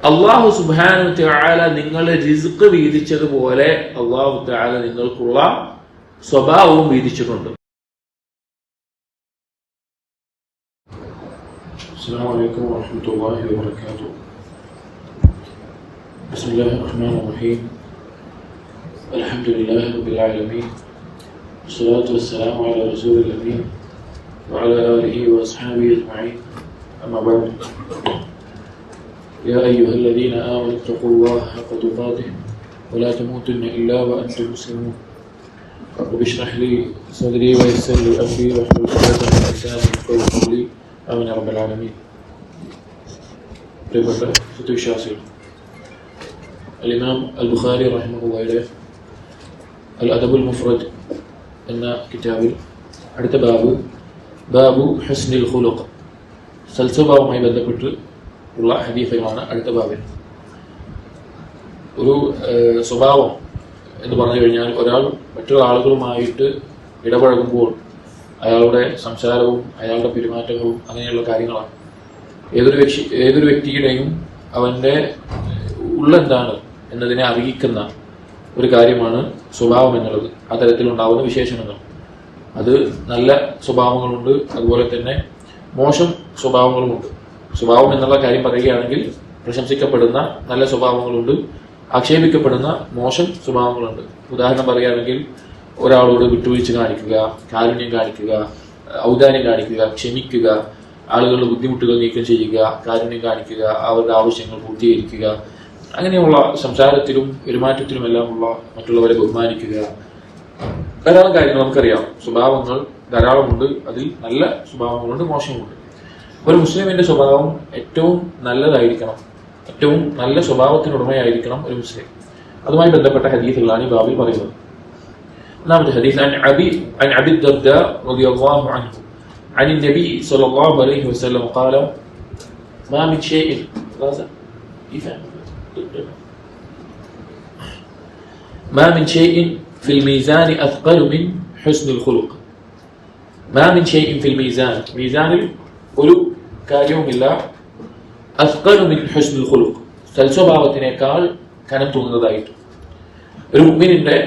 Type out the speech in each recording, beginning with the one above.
അള്ളാഹു സുബ്ഹാനഹു തആല നിങ്ങളെ റിസ്ക് വീതിച്ചതുപോലെ അള്ളാഹു തആല നിങ്ങൾക്കുള്ള സ്വഭാവവും വീതിച്ചിട്ടുണ്ട്. السلام عليكم ورحمة الله وبركاته. بسم الله الرحمن الرحيم. الحمد لله رب العالمين. والصلاة والسلام على رسول الأمين وعلى آله وأصحابه أجمعين. أما بعد، يا أيها الذين آمنوا اتقوا الله حق تقاته ولا تموتن إلا وأنتم مسلمون. رب اشرح لي صدري ويسر لي أمري واحلل عقدة من لساني يفقهوا قولي. آمين يا رب العالمين. പ്രിയപ്പെട്ട സത്യവിശ്വാസികൾ, അൽ-ഇമാം അൽ-ബുഖാരി റഹിമഹുള്ളാഹിയുടെ അൽ അദബുൽ മുഫ്രദ് എന്ന കിതാബിൽ അടുത്ത ബാബു ഹുസ്നിൽ ഖുലുഖ്, സൽസ്വഭാവവുമായി ബന്ധപ്പെട്ട് ഉള്ള ഹദീസുകളാണ് അടുത്ത ബാബിൽ. ഒരു സ്വഭാവം എന്ന് പറഞ്ഞു കഴിഞ്ഞാൽ ഒരാൾ മറ്റുള്ള ആളുകളുമായിട്ട് ഇടപഴകുമ്പോൾ അയാളുടെ സംസാരവും അയാളുടെ പെരുമാറ്റങ്ങളും അങ്ങനെയുള്ള കാര്യങ്ങളാണ്. ഏതൊരു വ്യക്തിയുടെയും അവൻ്റെ ഉള്ളെന്താണ് എന്നതിനെ അറിയിക്കുന്ന ഒരു കാര്യമാണ് സ്വഭാവം എന്നുള്ളത്. ആ തരത്തിലുണ്ടാവുന്ന വിശേഷണങ്ങൾ, അത് നല്ല സ്വഭാവങ്ങളുണ്ട്, അതുപോലെ തന്നെ മോശം സ്വഭാവങ്ങളുമുണ്ട്. സ്വഭാവം എന്നുള്ള കാര്യം പറയുകയാണെങ്കിൽ പ്രശംസിക്കപ്പെടുന്ന നല്ല സ്വഭാവങ്ങളുണ്ട്, ആക്ഷേപിക്കപ്പെടുന്ന മോശം സ്വഭാവങ്ങളുണ്ട്. ഉദാഹരണം പറയുകയാണെങ്കിൽ ഒരാളോട് വിട്ടുവീഴ്ച കാണിക്കുക, കാരുണ്യം കാണിക്കുക, ഔദാര്യം കാണിക്കുക, ക്ഷമിക്കുക, ആളുകളുടെ ബുദ്ധിമുട്ടുകൾ നീക്കം ചെയ്യുക, കാരുണ്യം കാണിക്കുക, അവരുടെ ആവശ്യങ്ങൾ പൂർത്തീകരിക്കുക, അങ്ങനെയുള്ള സംസാരത്തിലും പെരുമാറ്റത്തിലുമെല്ലാമുള്ള മറ്റുള്ളവരെ ബഹുമാനിക്കുക, ധാരാളം കാര്യങ്ങൾ നമുക്കറിയാം. സ്വഭാവങ്ങൾ ധാരാളമുണ്ട്, അതിൽ നല്ല സ്വഭാവങ്ങളുണ്ട്, മോശമുണ്ട്. ഒരു മുസ്ലിമിന്റെ സ്വഭാവം ഏറ്റവും നല്ലതായിരിക്കണം, ഏറ്റവും നല്ല സ്വഭാവത്തിനുടമയായിരിക്കണം ഒരു മുസ്ലിം. അതുമായി ബന്ധപ്പെട്ട ഹദീസുകളാണ് ഈ ബാബിൽ പറയുന്നത്. ഒന്നാമത്തെ ഹദീസ് عن أبي الدرداء رضي الله عنه عن النبي صلى الله عليه وسلم قال ما من شيء في الميزان أثقل من حسن الخلق. ما من شيء في الميزان، മീസാനിൽ ഒരു കാര്യവുമില്ല അസ്ഖലു മിൻ ഹുസ്നിൽ ഖുലുഖ്, സൽസ്വഭാവത്തിനേക്കാൾ കനം തൂങ്ങുന്നതായിട്ട്. ഒരു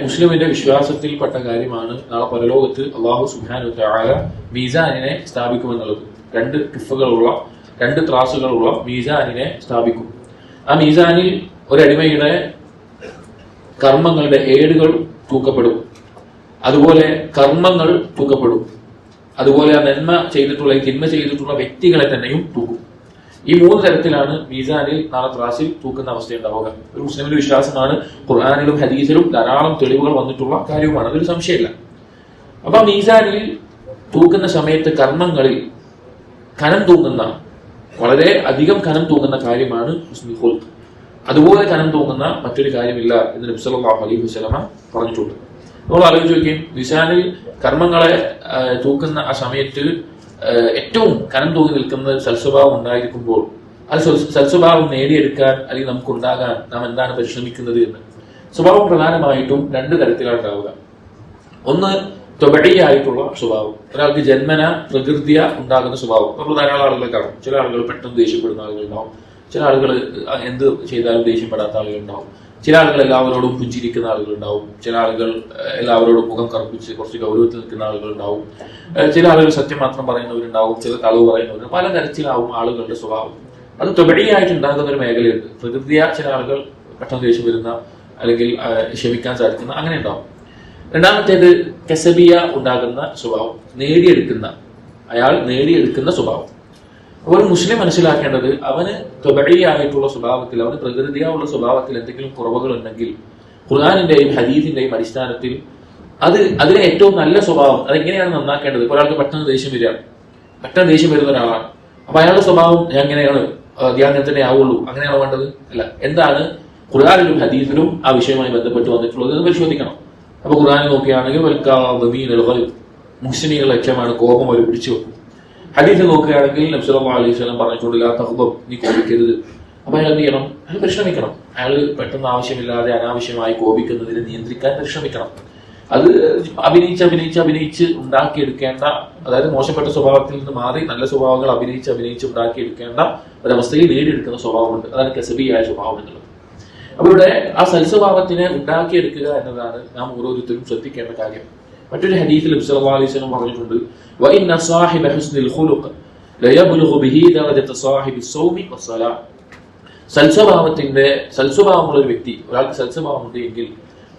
മുസ്ലിമിന്റെ വിശ്വാസത്തിൽപ്പെട്ട കാര്യമാണ് നാളെ പരലോകത്ത് അല്ലാഹു സുബ്ഹാനഹു തആല മീസാനിനെ സ്ഥാപിക്കുമെന്നുള്ളത്. രണ്ട് കിഫകളുള്ള, രണ്ട് ത്രാസുകളുള്ള മീസാനിനെ സ്ഥാപിക്കും. ആ മീസാനിൽ ഒരടിമയുടെ കർമ്മങ്ങളുടെ ഏടുകൾ തൂക്കപ്പെടും, അതുപോലെ കർമ്മങ്ങൾ തൂക്കപ്പെടും, അതുപോലെ ആ നന്മ ചെയ്തിട്ടുള്ള തിന്മ ചെയ്തിട്ടുള്ള വ്യക്തികളെ തന്നെയും തൂക്കും. ഈ മൂന്ന് തരത്തിലാണ് മീസാനിൽ നാളെ ത്രാസിൽ തൂക്കുന്ന അവസ്ഥയുണ്ടാവുക. ഒരു മുസ്ലിമിന്റെ വിശ്വാസമാണ്, ഖുർആനിലും ഹദീസിലും ധാരാളം തെളിവുകൾ വന്നിട്ടുള്ള കാര്യവുമാണ്, അതൊരു സംശയമില്ല. അപ്പൊ മീസാനിൽ തൂക്കുന്ന സമയത്ത് കർമ്മങ്ങളിൽ കനം തൂങ്ങുന്ന, വളരെ അധികം കനം തൂങ്ങുന്ന കാര്യമാണ് ഹുസ്നുൽ ഖുൽഖ്. അതുപോലെ കനം തൂങ്ങുന്ന മറ്റൊരു കാര്യമില്ല എന്ന് നബി സല്ലല്ലാഹു അലൈഹി വസല്ലമ പറഞ്ഞിട്ടുണ്ട്. നമ്മൾ ആലോചിച്ച് നോക്കിയും, മീസാനിൽ കർമ്മങ്ങളെ തൂക്കുന്ന ആ സമയത്ത് ഏറ്റവും കനം തൂങ്ങി നിൽക്കുന്ന സൽസ്വഭാവം ഉണ്ടായിരിക്കുമ്പോൾ ആ സൽസ്വഭാവം നേടിയെടുക്കാൻ അല്ലെങ്കിൽ നമുക്കുണ്ടാകാൻ നാം എന്താണ് പരിശ്രമിക്കുന്നത് എന്ന്. സ്വഭാവം പ്രധാനമായിട്ടും രണ്ട് തരത്തിലാണ് ഉണ്ടാവുക. ഒന്ന് ത്വബഈയായിട്ടുള്ള സ്വഭാവം, ഒരാൾക്ക് ജന്മന പ്രകൃതിയ ഉണ്ടാകുന്ന സ്വഭാവം. നമ്മൾ ധാരാളം ആളുകളെ കാണും. ചില ആളുകൾ പെട്ടെന്ന് ദേഷ്യപ്പെടുന്ന ആളുകളുണ്ടാവും, ചില ആളുകൾ എന്ത് ചെയ്താലും ദേഷ്യപ്പെടാത്ത ആളുകളുണ്ടാവും, ചില ആളുകൾ എല്ലാവരോടും പുഞ്ചിരിക്കുന്ന ആളുകളുണ്ടാവും, ചില ആളുകൾ എല്ലാവരോടും മുഖം കറുപ്പിച്ച് കുറച്ച് ഗൗരവത്തിൽ നിൽക്കുന്ന ആളുകളുണ്ടാവും, ചില ആളുകൾ സത്യം മാത്രം പറയുന്നവരുണ്ടാവും, ചില കളവ് പറയുന്നവരുണ്ടാവും. പല തരത്തിലാവും ആളുകളുടെ സ്വഭാവം. അത് ത്വബഈയായിട്ട് ഉണ്ടാകുന്ന ഒരു മേഖലയുണ്ട്. പ്രകൃതിയ ചില ആളുകൾ പെട്ടെന്ന് ദേഷ്യം വരുന്ന, അല്ലെങ്കിൽ ക്ഷമിക്കാൻ സാധിക്കുന്ന, അങ്ങനെ ഉണ്ടാവും. രണ്ടാമത്തേത് കസബിയ ഉണ്ടാകുന്ന സ്വഭാവം, അയാൾ നേടിയെടുക്കുന്ന സ്വഭാവം. ഒരു മുസ്ലിം മനസ്സിലാക്കേണ്ടത്, അവന് ത്വബഈയായിട്ടുള്ള സ്വഭാവത്തിൽ, അവന് പ്രകൃതിയുള്ള സ്വഭാവത്തിൽ എന്തെങ്കിലും കുറവുകൾ ഉണ്ടെങ്കിൽ ഖുർആനിന്റെയും ഹദീസിന്റെയും അടിസ്ഥാനത്തിൽ അതിലെ ഏറ്റവും നല്ല സ്വഭാവം അതെങ്ങനെയാണ് നന്നാക്കേണ്ടത്. ഒരാൾക്ക് പെട്ടെന്ന് ദേഷ്യം വരുന്ന ഒരാളാണ്. അപ്പൊ അയാളുടെ സ്വഭാവം ഞാൻ അങ്ങനെ തന്നെ ആവുള്ളൂ, അങ്ങനെയാണോ വേണ്ടത്? അല്ല. എന്താണ് ഖുർആനിലും ഹദീസിലും ആ വിഷയവുമായി ബന്ധപ്പെട്ട് വന്നിട്ടുള്ളത് എന്ന് പരിശോധിക്കണം. അപ്പൊ ഖുർആനിൽ നോക്കുകയാണെങ്കിൽ മുഹ്സിനീകൾ ലക്ഷ്യമാണ് കോപം അവർ പിടിച്ചു വെക്കും. ഹദീസിൽ നോക്കുകയാണെങ്കിൽ നബി സല്ലല്ലാഹു അലൈഹി വസല്ലം പറഞ്ഞിട്ടുണ്ട്, ലാ തഗ്ദബ്, നീ കോപിക്കരുത്. അപ്പൊ അയാൾ എന്ത് ചെയ്യണം? അയാൾ പരിശ്രമിക്കണം. അയാൾ പെട്ടെന്ന് ആവശ്യമില്ലാതെ അനാവശ്യമായി കോപിക്കുന്നതിനെ നിയന്ത്രിക്കാൻ പരിശ്രമിക്കണം. അത് അഭിനയിച്ച് ഉണ്ടാക്കിയെടുക്കേണ്ട, അതായത് മോശപ്പെട്ട സ്വഭാവത്തിൽ നിന്ന് മാറി നല്ല സ്വഭാവങ്ങൾ അഭിനയിച്ച് ഉണ്ടാക്കിയെടുക്കേണ്ട ഒരവസ്ഥയിൽ നേടിയെടുക്കുന്ന സ്വഭാവമുണ്ട്. അതാണ് കസബിയായ സ്വഭാവം എന്നുള്ളത്. അവരുടെ ആ സൽസ്വഭാവത്തിനെ ഉണ്ടാക്കിയെടുക്കുക എന്നതാണ് നാം ഓരോരുത്തരും ശ്രദ്ധിക്കേണ്ട കാര്യം. മറ്റൊരു ഹദീസിൽ നബി സല്ലല്ലാഹു അലൈഹി വസല്ലം പറഞ്ഞിട്ടുണ്ട്, വഇന്ന സാഹിബ ഹുസ്നിൽ ഖുലുഖ് ലയബ്ലുഗു ബിഹി ദറജത സാഹിബി സൗമി വസ്സലാ. സൽസ്വഭാവമുള്ള ഒരു വ്യക്തി, ഒരാൾക്ക് സൽസ്വഭാവമുണ്ട് എങ്കിൽ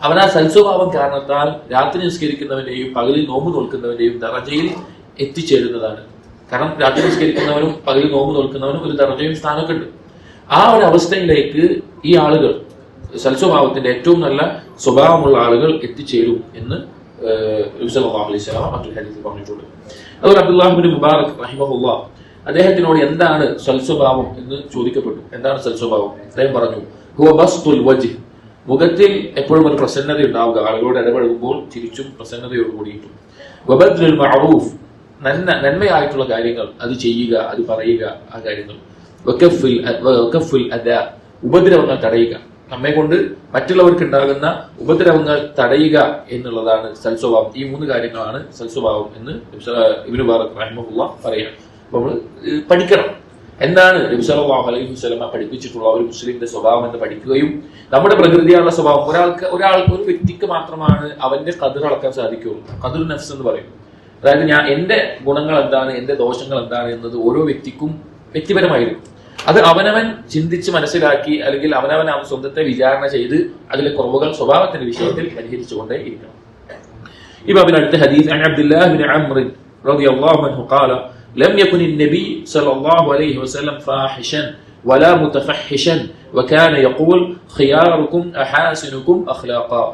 അവൻ ആ സൽസ്വഭാവം കാരണത്താൽ രാത്രി നിസ്കരിക്കുന്നവന്റെയും പകലിൽ നോമ്പ് നോൽക്കുന്നവന്റെയും ദറജയിൽ എത്തിച്ചേരുന്നതാണ്. കാരണം രാത്രി നിസ്കരിക്കുന്നവനും പകലിൽ നോമ്പ് നോൽക്കുന്നവനും ഒരു ദറജയും സ്ഥാനമൊക്കെ ഉണ്ട്. ആ ഒരു അവസ്ഥയിലേക്ക് ഈ ആളുകൾ, സൽസ്വഭാവത്തിന്റെ ഏറ്റവും നല്ല സ്വഭാവമുള്ള ആളുകൾ എത്തിച്ചേരും എന്ന് നബി സല്ലല്ലാഹു അലൈഹി വസല്ലം മറ്റൊരു ഹദീസിൽ പറഞ്ഞിട്ടുണ്ട്. അതുപോലെ അബ്ദുല്ലാഹ് ഇബ്നു മുബാറക് റഹിമഹുല്ലാഹ് അദ്ദേഹത്തിനോട് എന്താണ് സൽസ്വഭാവം എന്ന് ചോദിക്കപ്പെട്ടു. എന്താണ് സൽസ്വഭാവം? അദ്ദേഹം പറഞ്ഞു, ഹുവ ബസ്തുൽ വജ്ഹ്, മുഖത്തിൽ എപ്പോഴും ഒരു പ്രസന്നത ഉണ്ടാവുക, ആളുകളോട് ഇടപഴകുമ്പോൾ ചിരിച്ചും പ്രസന്നതയോട് കൂടിയിട്ടും. വബദ്ലുൽ മഅറൂഫ്, നന്മയായിട്ടുള്ള കാര്യങ്ങൾ അത് ചെയ്യുക, അത് പറയുക, ആ കാര്യങ്ങൾ. വകഫുൽ അദാ, ഉപദ്രവങ്ങൾ തടയുക, നമ്മെ കൊണ്ട് മറ്റുള്ളവർക്ക് ഉണ്ടാകുന്ന ഉപദ്രവങ്ങൾ തടയുക എന്നുള്ളതാണ് സൽസ്വഭാവം. ഈ 3 കാര്യങ്ങളാണ് സൽസ്വഭാവം എന്ന് ഇബ്നു മുബാറക് റഹിമഹുല്ലാഹ് പറയാം. അപ്പൊ നമ്മൾ പഠിക്കണം എന്താണ് നബി സല്ലല്ലാഹു അലൈഹി വസല്ലം പഠിപ്പിച്ചിട്ടുള്ള ഒരു മുസ്ലിമിന്റെ സ്വഭാവം എന്ന് പഠിക്കുകയും നമ്മുടെ പ്രകൃതിയുള്ള സ്വഭാവം, ഒരു വ്യക്തിക്ക് മാത്രമാണ് അവന്റെ ഖദർ അളക്കാൻ സാധിക്കുകയുള്ളൂ. ഖദർ നഫ്സ് എന്ന് പറയും. അതായത് എന്റെ ഗുണങ്ങൾ എന്താണ്, എന്റെ ദോഷങ്ങൾ എന്താണ് എന്നത് ഓരോ വ്യക്തിക്കും വ്യക്തിപരമായിരിക്കും. അത് അവനവൻ ചിന്തിച്ച് മനസ്സിലാക്കി, അല്ലെങ്കിൽ അവനവൻ സ്വന്തത്തെ വിചാരണ ചെയ്ത് അതിലെ കുറവുകൾ സ്വഭാവത്തിന്റെ വിഷയത്തിൽ പരിഹരിച്ചുകൊണ്ടേ ഇരിക്കണം. ഈ ബാബിൽ അടുത്ത ഹദീസ് അൻ അബ്ദുല്ലാഹ് ഇബ്നു അംർ റളിയല്ലാഹു അൻഹു ഖാല ലം യകുൻ النبي صلى الله عليه وسلم فاحشا ولا متفحشا وكان يقول خياركم احاسنكم اخلاقا.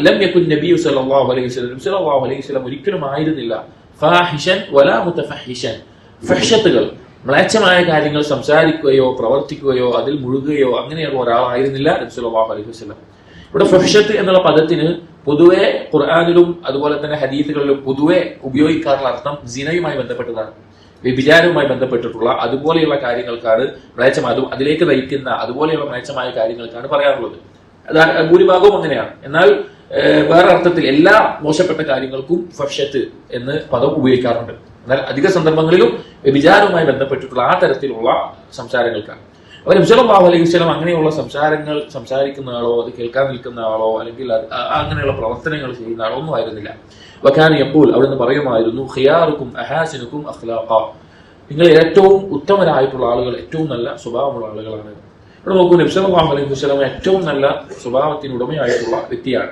لم يكن النبي صلى الله عليه وسلم ഒരിക്കലും ആയിരുന്നില്ല ഫാഹിഷൻ വലാ മുതഫഹിഷൻ, ഫഹ്ശത്തുകൾ, മ്ലേച്ഛമായ കാര്യങ്ങൾ സംസാരിക്കുകയോ പ്രവർത്തിക്കുകയോ അതിൽ മുഴുകുകയോ അങ്ങനെയുള്ള ഒരാളായിരുന്നില്ല നബി സല്ലല്ലാഹു അലൈഹി വസല്ലം. ഇവിടെ ഫഹ്ശത്ത് എന്നുള്ള പദത്തിന് പൊതുവെ ഖുർആനിലും അതുപോലെ തന്നെ ഹദീസുകളിലും പൊതുവെ ഉപയോഗിക്കാറുള്ള അർത്ഥം സിനയുമായി ബന്ധപ്പെട്ടതാണ്, വ്യഭിചാരവുമായി ബന്ധപ്പെട്ടിട്ടുള്ള അതുപോലെയുള്ള കാര്യങ്ങൾക്കാണ് അതിലേക്ക് നയിക്കുന്ന അതുപോലെയുള്ള മ്ലേച്ഛമായ കാര്യങ്ങൾക്കാണ് പറയാറുള്ളത്. ഭൂരിഭാഗവും അങ്ങനെയാണ്. എന്നാൽ വേറെ അർത്ഥത്തിൽ എല്ലാ മോശപ്പെട്ട കാര്യങ്ങൾക്കും ഫഹ്ശത്ത് എന്ന് പദം ഉപയോഗിക്കാറുണ്ട്. എന്നാൽ അധിക സന്ദർഭങ്ങളിലും വ്യഭിചാരവുമായി ബന്ധപ്പെട്ടിട്ടുള്ള ആ തരത്തിലുള്ള സംസാരങ്ങൾക്കാണ്. അപ്പോൾ നബി സല്ലല്ലാഹു അലൈഹി വസല്ലം അങ്ങനെയുള്ള സംസാരങ്ങൾ സംസാരിക്കുന്ന ആളോ അത് കേൾക്കാൻ നിൽക്കുന്ന ആളോ അല്ലെങ്കിൽ അങ്ങനെയുള്ള പ്രവർത്തനങ്ങൾ ചെയ്യുന്ന ആളോ ഒന്നും ആയിരുന്നില്ല. വകാന യഖൂൽ, അവിടുന്ന് പറയുമായിരുന്നു, ഖിയാറുക്കും അഹാസിനുക്കും അഖ്ലാഖാ, നിങ്ങൾ ഏറ്റവും ഉത്തമരായിട്ടുള്ള ആളുകൾ ഏറ്റവും നല്ല സ്വഭാവമുള്ള ആളുകളാണ്. ഇവിടെ നോക്കൂ, നബി സല്ലല്ലാഹു അലൈഹി വസല്ലം ഏറ്റവും നല്ല സ്വഭാവത്തിനുടമയായിട്ടുള്ള വ്യക്തിയാണ്.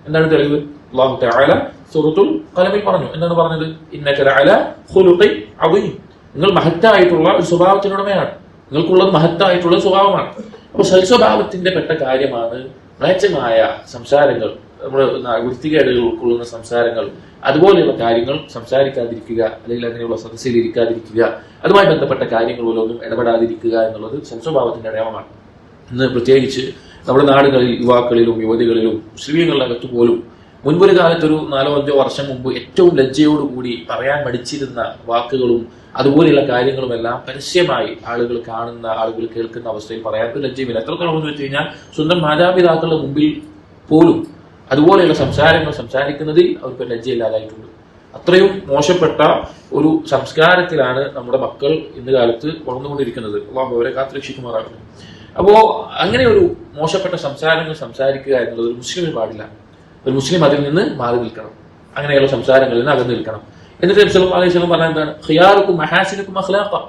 എന്താണ് തെളിവ്? അല്ലാഹു തആല സൂറത്തുൽ ഖലമിൽ പറഞ്ഞു. എന്താണ് പറഞ്ഞത്? ഇന്നക ലഅലാ ഖുലുഖിൻ അദീം, നിങ്ങൾ മഹത്തായിട്ടുള്ള ഒരു സ്വഭാവത്തിനുടമയാണ്, നിങ്ങൾക്കുള്ളത് മഹത്തായിട്ടുള്ള സ്വഭാവമാണ്. അപ്പൊ സൽസ്വഭാവത്തിന്റെ പെട്ട കാര്യമാണ് മ്ലേച്ഛമായ സംസാരങ്ങൾ, നമ്മുടെ വൃത്തികേടുകൾ ഉൾക്കൊള്ളുന്ന സംസാരങ്ങൾ, അതുപോലെയുള്ള കാര്യങ്ങൾ സംസാരിക്കാതിരിക്കുക, അല്ലെങ്കിൽ അങ്ങനെയുള്ള സദസ്സിൽ ഇരിക്കാതിരിക്കുക, അതുമായി ബന്ധപ്പെട്ട കാര്യങ്ങളിലൊന്നും ഇടപെടാതിരിക്കുക എന്നുള്ളത് സൽസ്വഭാവത്തിന്റെ അടയാളമാണ്. ഇന്ന് പ്രത്യേകിച്ച് നമ്മുടെ നാടുകളിൽ യുവാക്കളിലും യുവതികളിലും മുസ്ലിമീങ്ങളിനകത്ത് പോലും മുൻപൊരു കാലത്തൊരു 4-5 വർഷം മുമ്പ് ഏറ്റവും ലജ്ജയോടുകൂടി പറയാൻ മടിച്ചിരുന്ന വാക്കുകളും അതുപോലെയുള്ള കാര്യങ്ങളുമെല്ലാം പരസ്യമായി ആളുകൾ കാണുന്ന, ആളുകൾ കേൾക്കുന്ന അവസ്ഥയിൽ പറയാൻ ഒരു ലജ്ജയുമില്ല. എത്രത്തോളം വെച്ച് കഴിഞ്ഞാൽ സ്വന്തം മാതാപിതാക്കളുടെ മുമ്പിൽ പോലും അതുപോലെയുള്ള സംസാരങ്ങൾ സംസാരിക്കുന്നതിൽ അവർക്ക് ലജ്ജയില്ലാതായിട്ടുണ്ട്. അത്രയും മോശപ്പെട്ട ഒരു സംസ്കാരത്തിലാണ് നമ്മുടെ മക്കൾ ഇന്ന് കാലത്ത് വളർന്നുകൊണ്ടിരിക്കുന്നത്. അല്ലാഹു അവരെ കാത്തുരക്ഷിക്കുമാറാകട്ടെ. അപ്പോ അങ്ങനെ ഒരു മോശപ്പെട്ട സംസാരങ്ങൾ സംസാരിക്കുക എന്നുള്ളത് ഒരു മുസ്ലിമിന് പാടില്ല. ഒരു മുസ്ലിം അതിൽ നിന്ന് മാറി നിൽക്കണം, അങ്ങനെയുള്ള സംസാരങ്ങളിൽ നിന്ന് അകന്നു നിൽക്കണം. എന്നിട്ട് നബി സല്ലല്ലാഹു അലൈഹി വസല്ലം പറഞ്ഞ എന്താണ്? ഖിയാറുക്കും മഹാസിനുക്കും അഖ്ലാഖാ.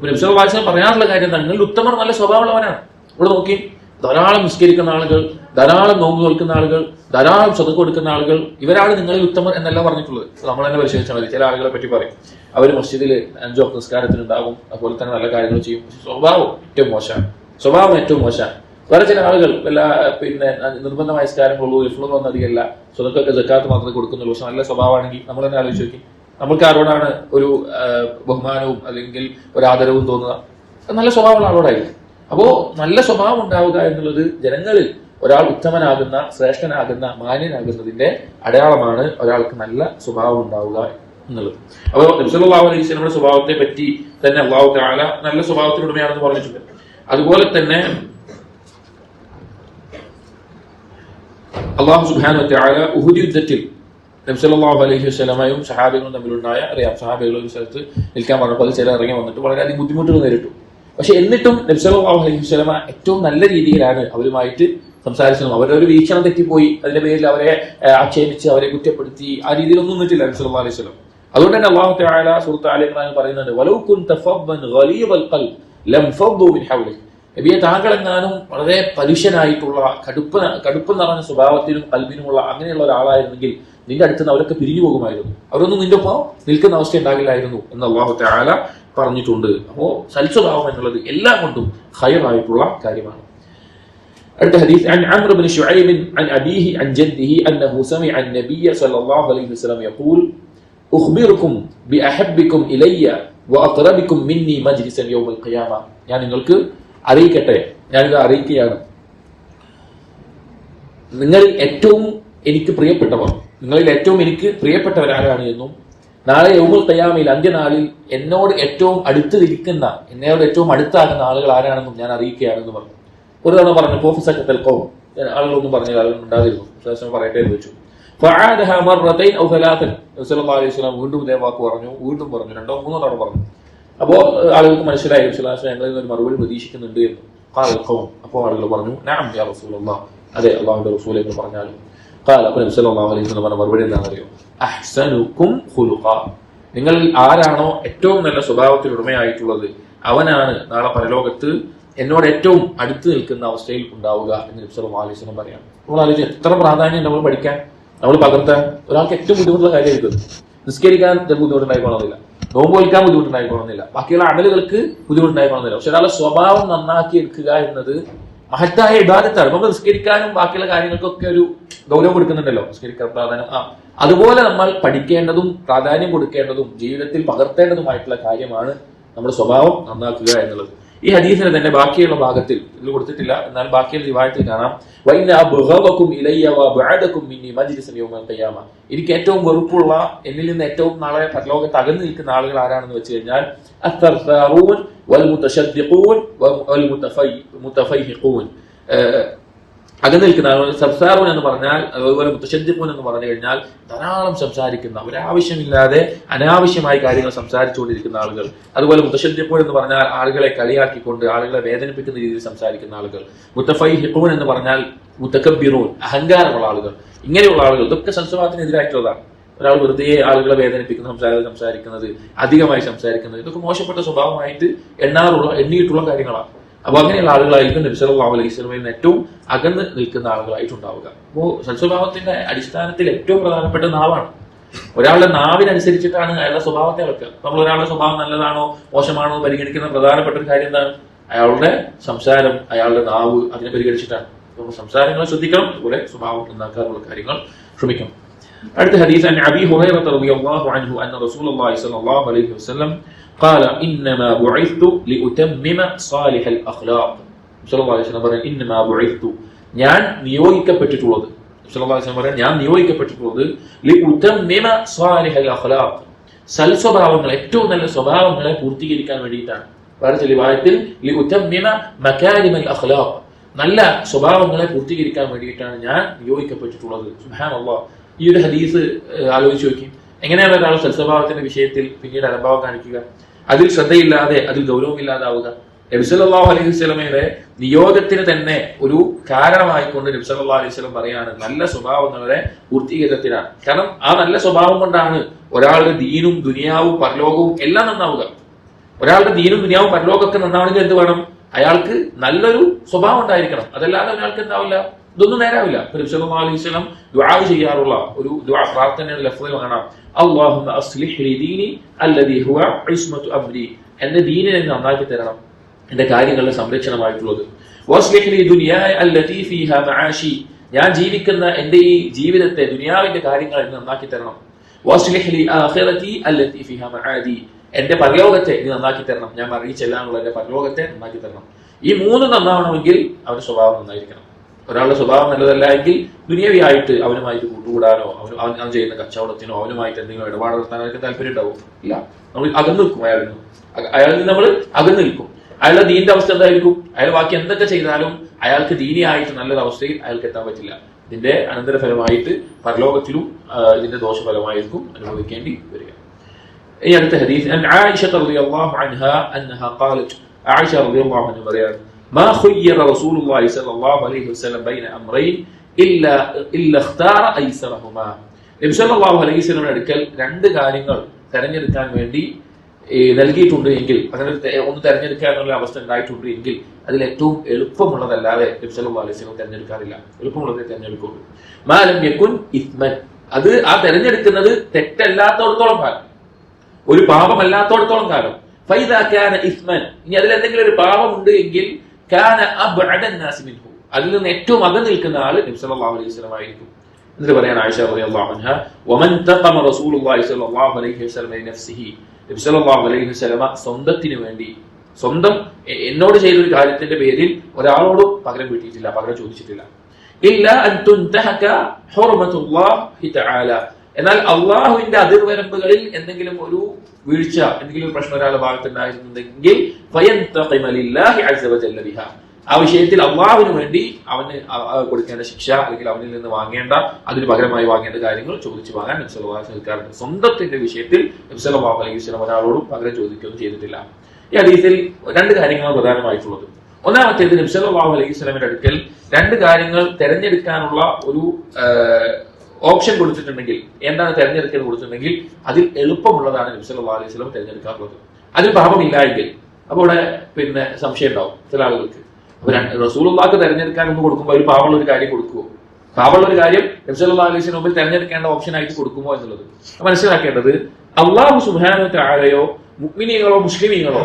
നബി സല്ലല്ലാഹു അലൈഹി വസല്ലം പറയാനുള്ള കാര്യം എന്താണ്? നിങ്ങൾ ഉത്തമർ നല്ല സ്വഭാവമുള്ളവനാണ്. ഇവിടെ നോക്കി, ധാരാളം നിസ്കരിക്കുന്ന ആളുകൾ, ധാരാളം നോമ്പ് നോൽക്കുന്ന ആളുകൾ, ധാരാളം സ്വതക്ക കൊടുക്കുന്ന ആളുകൾ, ഇവരാണ് നിങ്ങളിൽ ഉത്തമർ എന്നല്ല പറഞ്ഞിട്ടുള്ളത്. നമ്മൾ തന്നെ പരിശോധിച്ചാൽ മതി. ചില ആളുകളെ പറ്റി പറയും, അവർ മസ്ജിദിൽ 5 വക്ത് നിസ്കാരത്തിനുണ്ടാകും, അതുപോലെ തന്നെ നല്ല കാര്യങ്ങൾ ചെയ്യും, സ്വഭാവം ഏറ്റവും മോശമാണ്. വേറെ ചില ആളുകൾ നിർബന്ധമായ നിസ്കാരങ്ങളുള്ളൂ, ഇഫ്ളൊന്നും ഒന്നും അധികമല്ല, സ്വതക്കൊക്കെ സക്കാത്ത് മാത്രമേ കൊടുക്കുന്നുള്ളൂ, പക്ഷെ നല്ല സ്വഭാവമാണെങ്കിൽ നമ്മൾ തന്നെ ആലോചിച്ച് നോക്കി, നമ്മൾക്ക് ആരോടാണ് ഒരു ബഹുമാനവും അല്ലെങ്കിൽ ഒരു ആദരവും തോന്നുക? നല്ല സ്വഭാവമുള്ള ആളോടായിരിക്കും. അപ്പോ നല്ല സ്വഭാവം ഉണ്ടാവുക എന്നുള്ളത് ജനങ്ങളിൽ ഒരാൾ ഉത്തമനാകുന്ന, ശ്രേഷ്ഠനാകുന്ന, മാന്യനാകുന്നതിന്റെ അടയാളമാണ് ഒരാൾക്ക് നല്ല സ്വഭാവം ഉണ്ടാവുക എന്നുള്ളത്. അപ്പോൾ നബി സല്ലല്ലാഹു അലൈഹി വസല്ലമയുടെ സ്വഭാവത്തെ പറ്റി തന്നെ അല്ലാഹു തആല നല്ല സ്വഭാവത്തിനുടമയാണെന്ന് പറഞ്ഞിട്ടുണ്ട്. അതുപോലെ തന്നെ അള്ളാഹു സുബ്ഹാനഹു വ തആല ഉഹുദ് യുദ്ധത്തിൽ നബി സല്ലല്ലാഹു അലൈഹി വസല്ലമയും സഹാബികളും തമ്മിലുണ്ടായ അറിയാം, സഹാബികൾ ഒരു സ്ഥലത്ത് നിൽക്കാൻ പറഞ്ഞപ്പോൾ ചില ഇറങ്ങി വന്നിട്ട് വളരെയധികം ബുദ്ധിമുട്ടുകൾ നേരിട്ടു. പക്ഷെ എന്നിട്ടും നബി സല്ലല്ലാഹു അലൈഹി വസല്ലമ ഏറ്റവും നല്ല രീതിയിലാണ് അവരുമായിട്ട് സംസാരിച്ചതും. അവരൊരു വീക്ഷണം തെറ്റിപ്പോയി, അതിന്റെ പേരിൽ അവരെ ആക്ഷേപിച്ച് അവരെ കുറ്റപ്പെടുത്തി ആ രീതിയിലൊന്നും നിന്നിട്ടില്ല നബി സല്ലല്ലാഹു അലൈഹി വസല്ലം. അതുകൊണ്ട് തന്നെ അല്ലാഹു തആല സൂറത്ത് ആല ഇംറാനിൽ പറയുന്നുണ്ട്, വലൗ കുൻത ഫദ്ദൻ ഗലീദൽ ഖൽബ് ലം ഫദ്ദു മിൻ ഹൗലിക്. നബിയെ താങ്കളെങ്ങാനും വളരെ പരുഷനായിട്ടുള്ള കടുപ്പ് നിറഞ്ഞ സ്വഭാവത്തിനും കൽബിനുമുള്ള അങ്ങനെയുള്ള ഒരാളായിരുന്നെങ്കിൽ നിന്റെ അടുത്ത് നിന്ന് അവരൊക്കെ പിരിഞ്ഞു പോകുമായിരുന്നു, അവരൊന്നും നിന്റെ ഒപ്പം നിൽക്കുന്ന അവസ്ഥ ഉണ്ടാകില്ലായിരുന്നു എന്ന് അല്ലാഹു തആല പറഞ്ഞിട്ടുണ്ട്. അപ്പോ സൽസ്വഭാവം എന്നുള്ളത് എല്ലാം കൊണ്ടും ഖൈറായിട്ടുള്ള കാര്യമാണ്. അടുത്ത ഹദീസ് عن عمرو بن شعيب عن أبيه عن جده أنه سمع النبي صلى الله عليه وسلم يقول أخبركم بأحبكم إلي وأقربكم مني مجلسا يوم القيامة. ഞാൻ നിങ്ങൾക്ക് അറിയിക്കട്ടെ, ഞാനിത് അറിയിക്കുകയാണ്, നിങ്ങളിൽ ഏറ്റവും എനിക്ക് പ്രിയപ്പെട്ടവർ, നിങ്ങളിൽ ഏറ്റവും എനിക്ക് പ്രിയപ്പെട്ടവരാരാണ് എന്നും നാളെ യൗമുൽ ഖിയാമയിൽ അന്ത്യനാളിൽ എന്നോട് ഏറ്റവും അടുത്തിരിക്കുന്ന, എന്നോട് ഏറ്റവും അടുത്താകുന്ന ആളുകൾ ആരാണെന്നും ഞാൻ അറിയിക്കുകയാണെന്ന് പറഞ്ഞു. ഒരു തവണ പറഞ്ഞു പ്രൊഫസർ കൗം, ആളുകളൊന്നും പറഞ്ഞില്ല, ആളുകൾ ഉണ്ടാതിരുന്നു, പറയട്ടെ എന്ന് വെച്ചു. വീണ്ടും ഇതേ വാക്ക് പറഞ്ഞു, വീണ്ടും പറഞ്ഞു, 2-3 തവണ പറഞ്ഞു. അപ്പോ ആളുകൾക്ക് മനസ്സിലായി ഞങ്ങളിൽ ഒരു മറുപടി പ്രതീക്ഷിക്കുന്നുണ്ട് എന്ന്. അപ്പോൾ ആളുകൾ പറഞ്ഞു നഅം യാ റസൂലല്ലാഹ്, അതെ അല്ലാഹുവിന്റെ റസൂൽ എന്ന് പറഞ്ഞാലും. അപ്പോൾ നബി സല്ലല്ലാഹു അലൈഹി വസല്ലം പറഞ്ഞ മറുപടി എന്താണെന്നറിയോ? അഹ്സനുക്കും ഖുലുഖാ, നിങ്ങൾ ആരാണോ ഏറ്റവും നല്ല സ്വഭാവത്തിന് ഉടമയായിട്ടുള്ളത് അവനാണ് നാളെ പരലോകത്ത് എന്നോട് ഏറ്റവും അടുത്ത് നിൽക്കുന്ന അവസ്ഥയിൽ ഉണ്ടാവുക എന്ന് നബി സല്ലല്ലാഹു അലൈഹി വസല്ലം പറയാം. നമ്മൾ ആലോചിച്ച് എത്ര പ്രാധാന്യം നമ്മൾ പഠിക്കാൻ, നമ്മൾ പകർത്താൻ. ഒരാൾക്ക് ഏറ്റവും ബുദ്ധിമുട്ടുള്ള കാര്യമായിരിക്കും നിസ്കരിക്കാൻ ബുദ്ധിമുട്ടുണ്ടായിക്കോണമെന്നില്ല, നോമ്പ് വലിക്കാൻ ബുദ്ധിമുട്ടുണ്ടായിക്കോണമെന്നില്ല, ബാക്കിയുള്ള അമലുകൾക്ക് ബുദ്ധിമുട്ടുണ്ടായിക്കോണമെന്നില്ല. പക്ഷെ ഒരാളെ സ്വഭാവം നന്നാക്കി എടുക്കുക എന്നത് മഹത്തായ ഇബാദത്താണ്. നമ്മൾ നിസ്കരിക്കാനും ബാക്കിയുള്ള കാര്യങ്ങൾക്കൊക്കെ ഒരു ഗൗരവം കൊടുക്കുന്നുണ്ടല്ലോ, നിസ്കരിക്കാൻ പ്രാധാന്യം. അതുപോലെ നമ്മൾ പഠിക്കേണ്ടതും പ്രാധാന്യം കൊടുക്കേണ്ടതും ജീവിതത്തിൽ പകർത്തേണ്ടതുമായിട്ടുള്ള കാര്യമാണ് നമ്മുടെ സ്വഭാവം നന്നാക്കുക എന്നുള്ളത്. ഈ ഹദീസിന് തന്നെ ബാക്കിയുള്ള ഭാഗത്തിൽ ഇതിൽ കൊടുത്തിട്ടില്ല, എന്നാൽ ബാക്കിയുള്ള റിവായത്തിൽ കാണാം, എനിക്ക് ഏറ്റവും വെറുപ്പുള്ള, എന്നിൽ നിന്ന് ഏറ്റവും നാളെ പരലോകത്ത് അകന്നു നിൽക്കുന്ന ആളുകൾ ആരാണെന്ന് വെച്ച് കഴിഞ്ഞാൽ അകന്നു നിൽക്കുന്ന ആളുകൾ. സർസാറൂൻ എന്ന് പറഞ്ഞാൽ, അതുപോലെ മുത്തശദ്ദിഖൂൻ എന്ന് പറഞ്ഞു കഴിഞ്ഞാൽ ധാരാളം സംസാരിക്കുന്ന, ഒരാവശ്യമില്ലാതെ അനാവശ്യമായ കാര്യങ്ങൾ സംസാരിച്ചുകൊണ്ടിരിക്കുന്ന ആളുകൾ. അതുപോലെ മുത്തശദ്ദിഖൂൻ എന്ന് പറഞ്ഞാൽ ആളുകളെ കളിയാക്കിക്കൊണ്ട് ആളുകളെ വേദനിപ്പിക്കുന്ന രീതിയിൽ സംസാരിക്കുന്ന ആളുകൾ. മുത്തഫൈഹിഖൂൻ എന്ന് പറഞ്ഞാൽ മുതകബ്ബിറൂൻ, അഹങ്കാരമുള്ള ആളുകൾ. ഇങ്ങനെയുള്ള ആളുകൾ ഇതൊക്കെ സംസ്കാരത്തിനെതിരായിട്ടുള്ളതാണ്. ഒരാൾ വെറുതെ ആളുകളെ വേദനിപ്പിക്കുന്ന സംസാരിക്കുന്നത്, അധികമായി സംസാരിക്കുന്നത്, ഇതൊക്കെ മോശപ്പെട്ട സ്വഭാവമായിട്ട് എണ്ണിയിട്ടുള്ള കാര്യങ്ങളാണ്. അപ്പൊ അങ്ങനെയുള്ള ആളുകളായിരിക്കും നബി സല്ലല്ലാഹു അലൈഹി വസല്ലമയിൽ നിന്ന് ഏറ്റവും അകന്ന് നിൽക്കുന്ന ആളുകളായിട്ടുണ്ടാവുക. അപ്പോൾ സൽസ്വഭാവത്തിന്റെ അടിസ്ഥാനത്തിൽ ഏറ്റവും പ്രധാനപ്പെട്ട നാവാണ്. ഒരാളുടെ നാവിനനുസരിച്ചിട്ടാണ് അയാളുടെ സ്വഭാവത്തെ അളക്കുക. നമ്മൾ ഒരാളുടെ സ്വഭാവം നല്ലതാണോ മോശമാണോ എന്ന് പരിഗണിക്കുന്ന പ്രധാനപ്പെട്ട ഒരു കാര്യം എന്താണ്? അയാളുടെ സംസാരം, അയാളുടെ നാവ്, അതിനെ പരിഗണിച്ചിട്ടാണ്. നമ്മൾ സംസാരങ്ങളെ ശ്രദ്ധിക്കണം, അതുപോലെ സ്വഭാവം നന്നാക്കാനുള്ള കാര്യങ്ങൾ ശ്രമിക്കണം. അടുത്ത ഹദീസ് عن أبي هريرة رضي الله عنه أن رسول الله صلى الله عليه وسلم قال إنما بعثت لأتمم صالح الأخلاق. സല്ലല്ലാഹു അലൈഹി വസല്ലം പറഞ്ഞു, ഇന്നമാ ബുഇസ്തു, ഞാൻ നിയോഗിക്കപ്പെട്ടിട്ടുള്ളത്, സല്ലല്ലാഹു അലൈഹി വസല്ലം പറഞ്ഞു, ഞാൻ നിയോഗിക്കപ്പെട്ടിട്ടുള്ളത് ലിഉതമ്മിമ സാലിഹൽ അഖ്ലാഖ്, സൽസ്വഭാവങ്ങൾ, ഏറ്റവും നല്ല സ്വഭാവങ്ങളെ പൂർത്തീകരിക്കാൻ വേണ്ടിയിട്ടാണ്. വേറെ ചില റിവായത്തിൽ ലിഉതമ്മിമ മകാരിമൽ അഖ്ലാഖ്, നല്ല സ്വഭാവങ്ങളെ പൂർത്തീകരിക്കാൻ വേണ്ടിയിട്ടാണ് ഞാൻ നിയോഗിക്കപ്പെട്ടിട്ടുള്ളത്. സുബ്ഹാനല്ലാഹ്. ഈ ഒരു ഹദീസ് ആലോചിച്ച് നോക്കി, എങ്ങനെയാണ് ഒരാൾ സൽസ്വഭാവത്തിന്റെ വിഷയത്തിൽ പിന്നീട് അനുഭവം കാണിക്കുക, അതിൽ ശ്രദ്ധയില്ലാതെ, അതിൽ ഗൗരവമില്ലാതാവുക. നബി സല്ലല്ലാഹു അലൈഹി വസല്ലമയുടെ നിയോഗത്തിന് തന്നെ ഒരു കാരണമായിക്കൊണ്ട് നബി സല്ലല്ലാഹു അലൈഹി വസല്ലം പറയാണ് നല്ല സ്വഭാവങ്ങളുടെ പൂർത്തീകരണത്തിനാണ്. കാരണം ആ നല്ല സ്വഭാവം കൊണ്ടാണ് ഒരാളുടെ ദീനും ദുനിയാവും പരലോകവും എല്ലാം നന്നാവുക. ഒരാളുടെ ദീനും ദുനിയാവും പരലോകമൊക്കെ നന്നാവണമെങ്കിൽ എന്ത് വേണം? അയാൾക്ക് നല്ലൊരു സ്വഭാവം ഉണ്ടായിരിക്കണം. അതല്ലാതെ ഒരാൾക്ക് എന്താവില്ല, ഇതൊന്നും നേരാവില്ല. നബി സല്ലല്ലാഹു അലൈഹി വസല്ലം ദുആ ചെയ്യാറുള്ള ഒരു ദുആ പ്രാർത്ഥനയുടെ ലഫ്ളിൽ കാണാം, അല്ലാഹുമ്മ അസ്ലിഹ് ലി ദീനി അല്ലദീ ഹുവ ഇസ്മതു അംരി, എന്റെ ദീനിനെ നന്നാക്കി തരണം, എന്റെ കാര്യങ്ങളുടെ സംരക്ഷണമായിട്ടുള്ളത്. വസ്ലിഹ് ലി ദുനിയായ അല്ലതീ ഫീഹാ മആശി, ഞാൻ ജീവിക്കുന്ന എന്റെ ഈ ജീവിതത്തെ, ദുനിയാവിന്റെ കാര്യങ്ങൾ നന്നാക്കി തരണം. വസ്ലിഹ് ലി ആഖിറതി അല്ലതീ ഫീഹാ മആദി, എന്റെ പരലോകത്തെ നീ നന്നാക്കി തരണം, ഞാൻ അറിയിച്ചെല്ലാമുള്ള എന്റെ പരലോകത്തെ നന്നാക്കി തരണം. ഈ 3 നന്നാവണമെങ്കിൽ അവന്റെ സ്വഭാവം നന്നായിരിക്കണം. ഒരാളുടെ സ്വഭാവം നല്ലതല്ല എങ്കിൽ ദുനിയവിയായിട്ട് അവനുമായിട്ട് കൂട്ടുകൂടാനോ അവൻ ചെയ്യുന്ന കച്ചവടത്തിനോ അവനുമായിട്ട് എന്തെങ്കിലും ഇടപാട് നടത്താനോ ഒക്കെ താല്പര്യം ഉണ്ടാവും. ഇല്ല, നമ്മൾ അകന്നു നിൽക്കും. അയാളിൽ നിന്ന് നമ്മൾ അകന്നു നിൽക്കും. അയാളുടെ ദീനിന്റെ അവസ്ഥ എന്തായിരിക്കും? അയാൾ ബാക്കി എന്തൊക്കെ ചെയ്താലും അയാൾക്ക് ദീനിയായിട്ട് നല്ലൊരു അവസ്ഥയിൽ അയാൾക്ക് എത്താൻ പറ്റില്ല. ഇതിന്റെ അനന്തരഫലമായിട്ട് പരലോകത്തിലും ഇതിന്റെ ദോഷഫലമായിരിക്കും അനുഭവിക്കേണ്ടി വരിക. ഈ അടുത്ത ഹദീസ് ആയിഷ റളിയല്ലാഹു അൻഹ അന്നഹ ഖാലത്, ആയിഷ റളിയല്ലാഹു അൻഹ പറയാണ്, മാ ഖുയ്യിറ റസൂലുള്ളാഹി സ്വല്ലല്ലാഹു അലൈഹി വസല്ലം ബൈന അംറൈൻ ഇല്ലാ ഇഖ്താറ ഐസറഹുമാ. നബി സല്ലല്ലാഹു അലൈഹി വസല്ലമയുടെ അടുക്കൽ രണ്ട് കാര്യങ്ങൾ തെരഞ്ഞെടുക്കാൻ വേണ്ടി നൽകിയിട്ടുണ്ട് എങ്കിൽ, അങ്ങനെ ഒന്ന് തെരഞ്ഞെടുക്കുക എന്നുള്ള അവസ്ഥ ഉണ്ടായിട്ടുണ്ട് എങ്കിൽ അതിൽ ഏറ്റവും എളുപ്പമുള്ളതല്ലാതെ നബി സല്ലല്ലാഹു അലൈഹി വസല്ലം തെരഞ്ഞെടുക്കാറില്ല. എളുപ്പമുള്ളതേ തെരഞ്ഞെടുക്കുള്ളൂ. മാ ലം യകുൻ ഇസ്മൻ, അത് ആ തെരഞ്ഞെടുക്കുന്നത് തെറ്റല്ലാത്തോടത്തോളം കാലം, ഒരു പാപമല്ലാത്തോടത്തോളം കാലം. ഫൈദാ കാന ഇസ്മൻ, ഇനി അതിൽ എന്തെങ്കിലും ഒരു പാപമുണ്ട് എങ്കിൽ കാന അബ്അദ അന്നാസി മിൻഹു, അതിൽ നിന്ന് ഏറ്റവും അകന്നു നിൽക്കുന്ന ആള് നബി സല്ലല്ലാഹു അലൈഹി വസല്ലം ആയിരിക്കും. എന്നിട്ട് പറയാൻ ആയിഷ റളിയല്ലാഹു അൻഹ, വമൻ തഖമ റസൂലുള്ളാഹി സ്വല്ലല്ലാഹു അലൈഹി വസല്ലം ലിനഫ്സിഹി, നബി സല്ലല്ലാഹു അലൈഹി വസല്ലം സ്വന്തത്തിന് വേണ്ടി, സ്വന്തം എന്നോട് ചെയ്തൊരു കാര്യത്തിന്റെ പേരിൽ ഒരാളോട് പകരം വീട്ടിയിട്ടില്ല, പകരം ചോദിച്ചിട്ടില്ല. ഇല്ല അൻ തുൻതഹക ഹുർമത്തുല്ലാഹി തആല, എന്നാൽ അള്ളാഹുവിന്റെ അതിർവരമ്പുകളിൽ എന്തെങ്കിലും ഒരു വീഴ്ച, എന്തെങ്കിലും ഒരു പ്രശ്നം ഒരാളുടെ ഭാഗത്തുണ്ടായിരുന്നെങ്കിൽ ഫയന്തഖിമ ലില്ലാഹി അസ്സ വജല്ല ബിഹാ, ആ വിഷയത്തിൽ അള്ളാഹുവിന് വേണ്ടി അവന് കൊടുക്കേണ്ട ശിക്ഷ അല്ലെങ്കിൽ അവനിൽ നിന്ന് വാങ്ങേണ്ട, അതിന് പകരമായി വാങ്ങേണ്ട കാര്യങ്ങൾ ചോദിച്ചു വാങ്ങാൻ നബി സല്ലല്ലാഹു അലൈഹി വസല്ലം നിൽക്കാറുണ്ട്. സ്വന്തത്തിന്റെ വിഷയത്തിൽ നബി സല്ലല്ലാഹു അലൈഹി വസല്ലം ഒരാളോടും പകരം ചോദിക്കുകയൊന്നും ചെയ്തിട്ടില്ല. ഈ ഹദീസിൽ രണ്ട് കാര്യങ്ങളാണ് പ്രധാനമായിട്ടുള്ളത്. ഒന്നാമത്തേത്, നബി സല്ലല്ലാഹു അലൈഹി വസല്ലമയുടെ അടുക്കൽ രണ്ട് കാര്യങ്ങൾ തെരഞ്ഞെടുക്കാനുള്ള ഒരു ഓപ്ഷൻ കൊടുത്തിട്ടുണ്ടെങ്കിൽ, എന്താണ് തെരഞ്ഞെടുക്കൽ കൊടുത്തിട്ടുണ്ടെങ്കിൽ അതിൽ എളുപ്പമുള്ളതാണ് നബി സല്ലല്ലാഹു അലൈഹി വസല്ലം തെരഞ്ഞെടുക്കാറുള്ളത്. അതിൽ പാപമില്ല എങ്കിൽ അപ്പോൾ ഇവിടെ സംശയം ഉണ്ടാവും ചില ആളുകൾക്ക്. അപ്പൊ റസൂലുള്ളാഹിക്ക് തെരഞ്ഞെടുക്കാൻ ഒന്ന് കൊടുക്കുമ്പോൾ ഒരു പാവമുള്ള ഒരു കാര്യം കൊടുക്കുമോ, പാവമുള്ള ഒരു കാര്യം നബി സല്ലല്ലാഹു അലൈഹി വസല്ലം മുമ്പിൽ തെരഞ്ഞെടുക്കേണ്ട ഓപ്ഷൻ ആയിട്ട് കൊടുക്കുമോ എന്നുള്ളത് മനസ്സിലാക്കേണ്ടത്, അല്ലാഹു സുബ്ഹാനഹു വ തആലയോ മുഅ്മിനീങ്ങളോ മുസ്ലിമീങ്ങളോ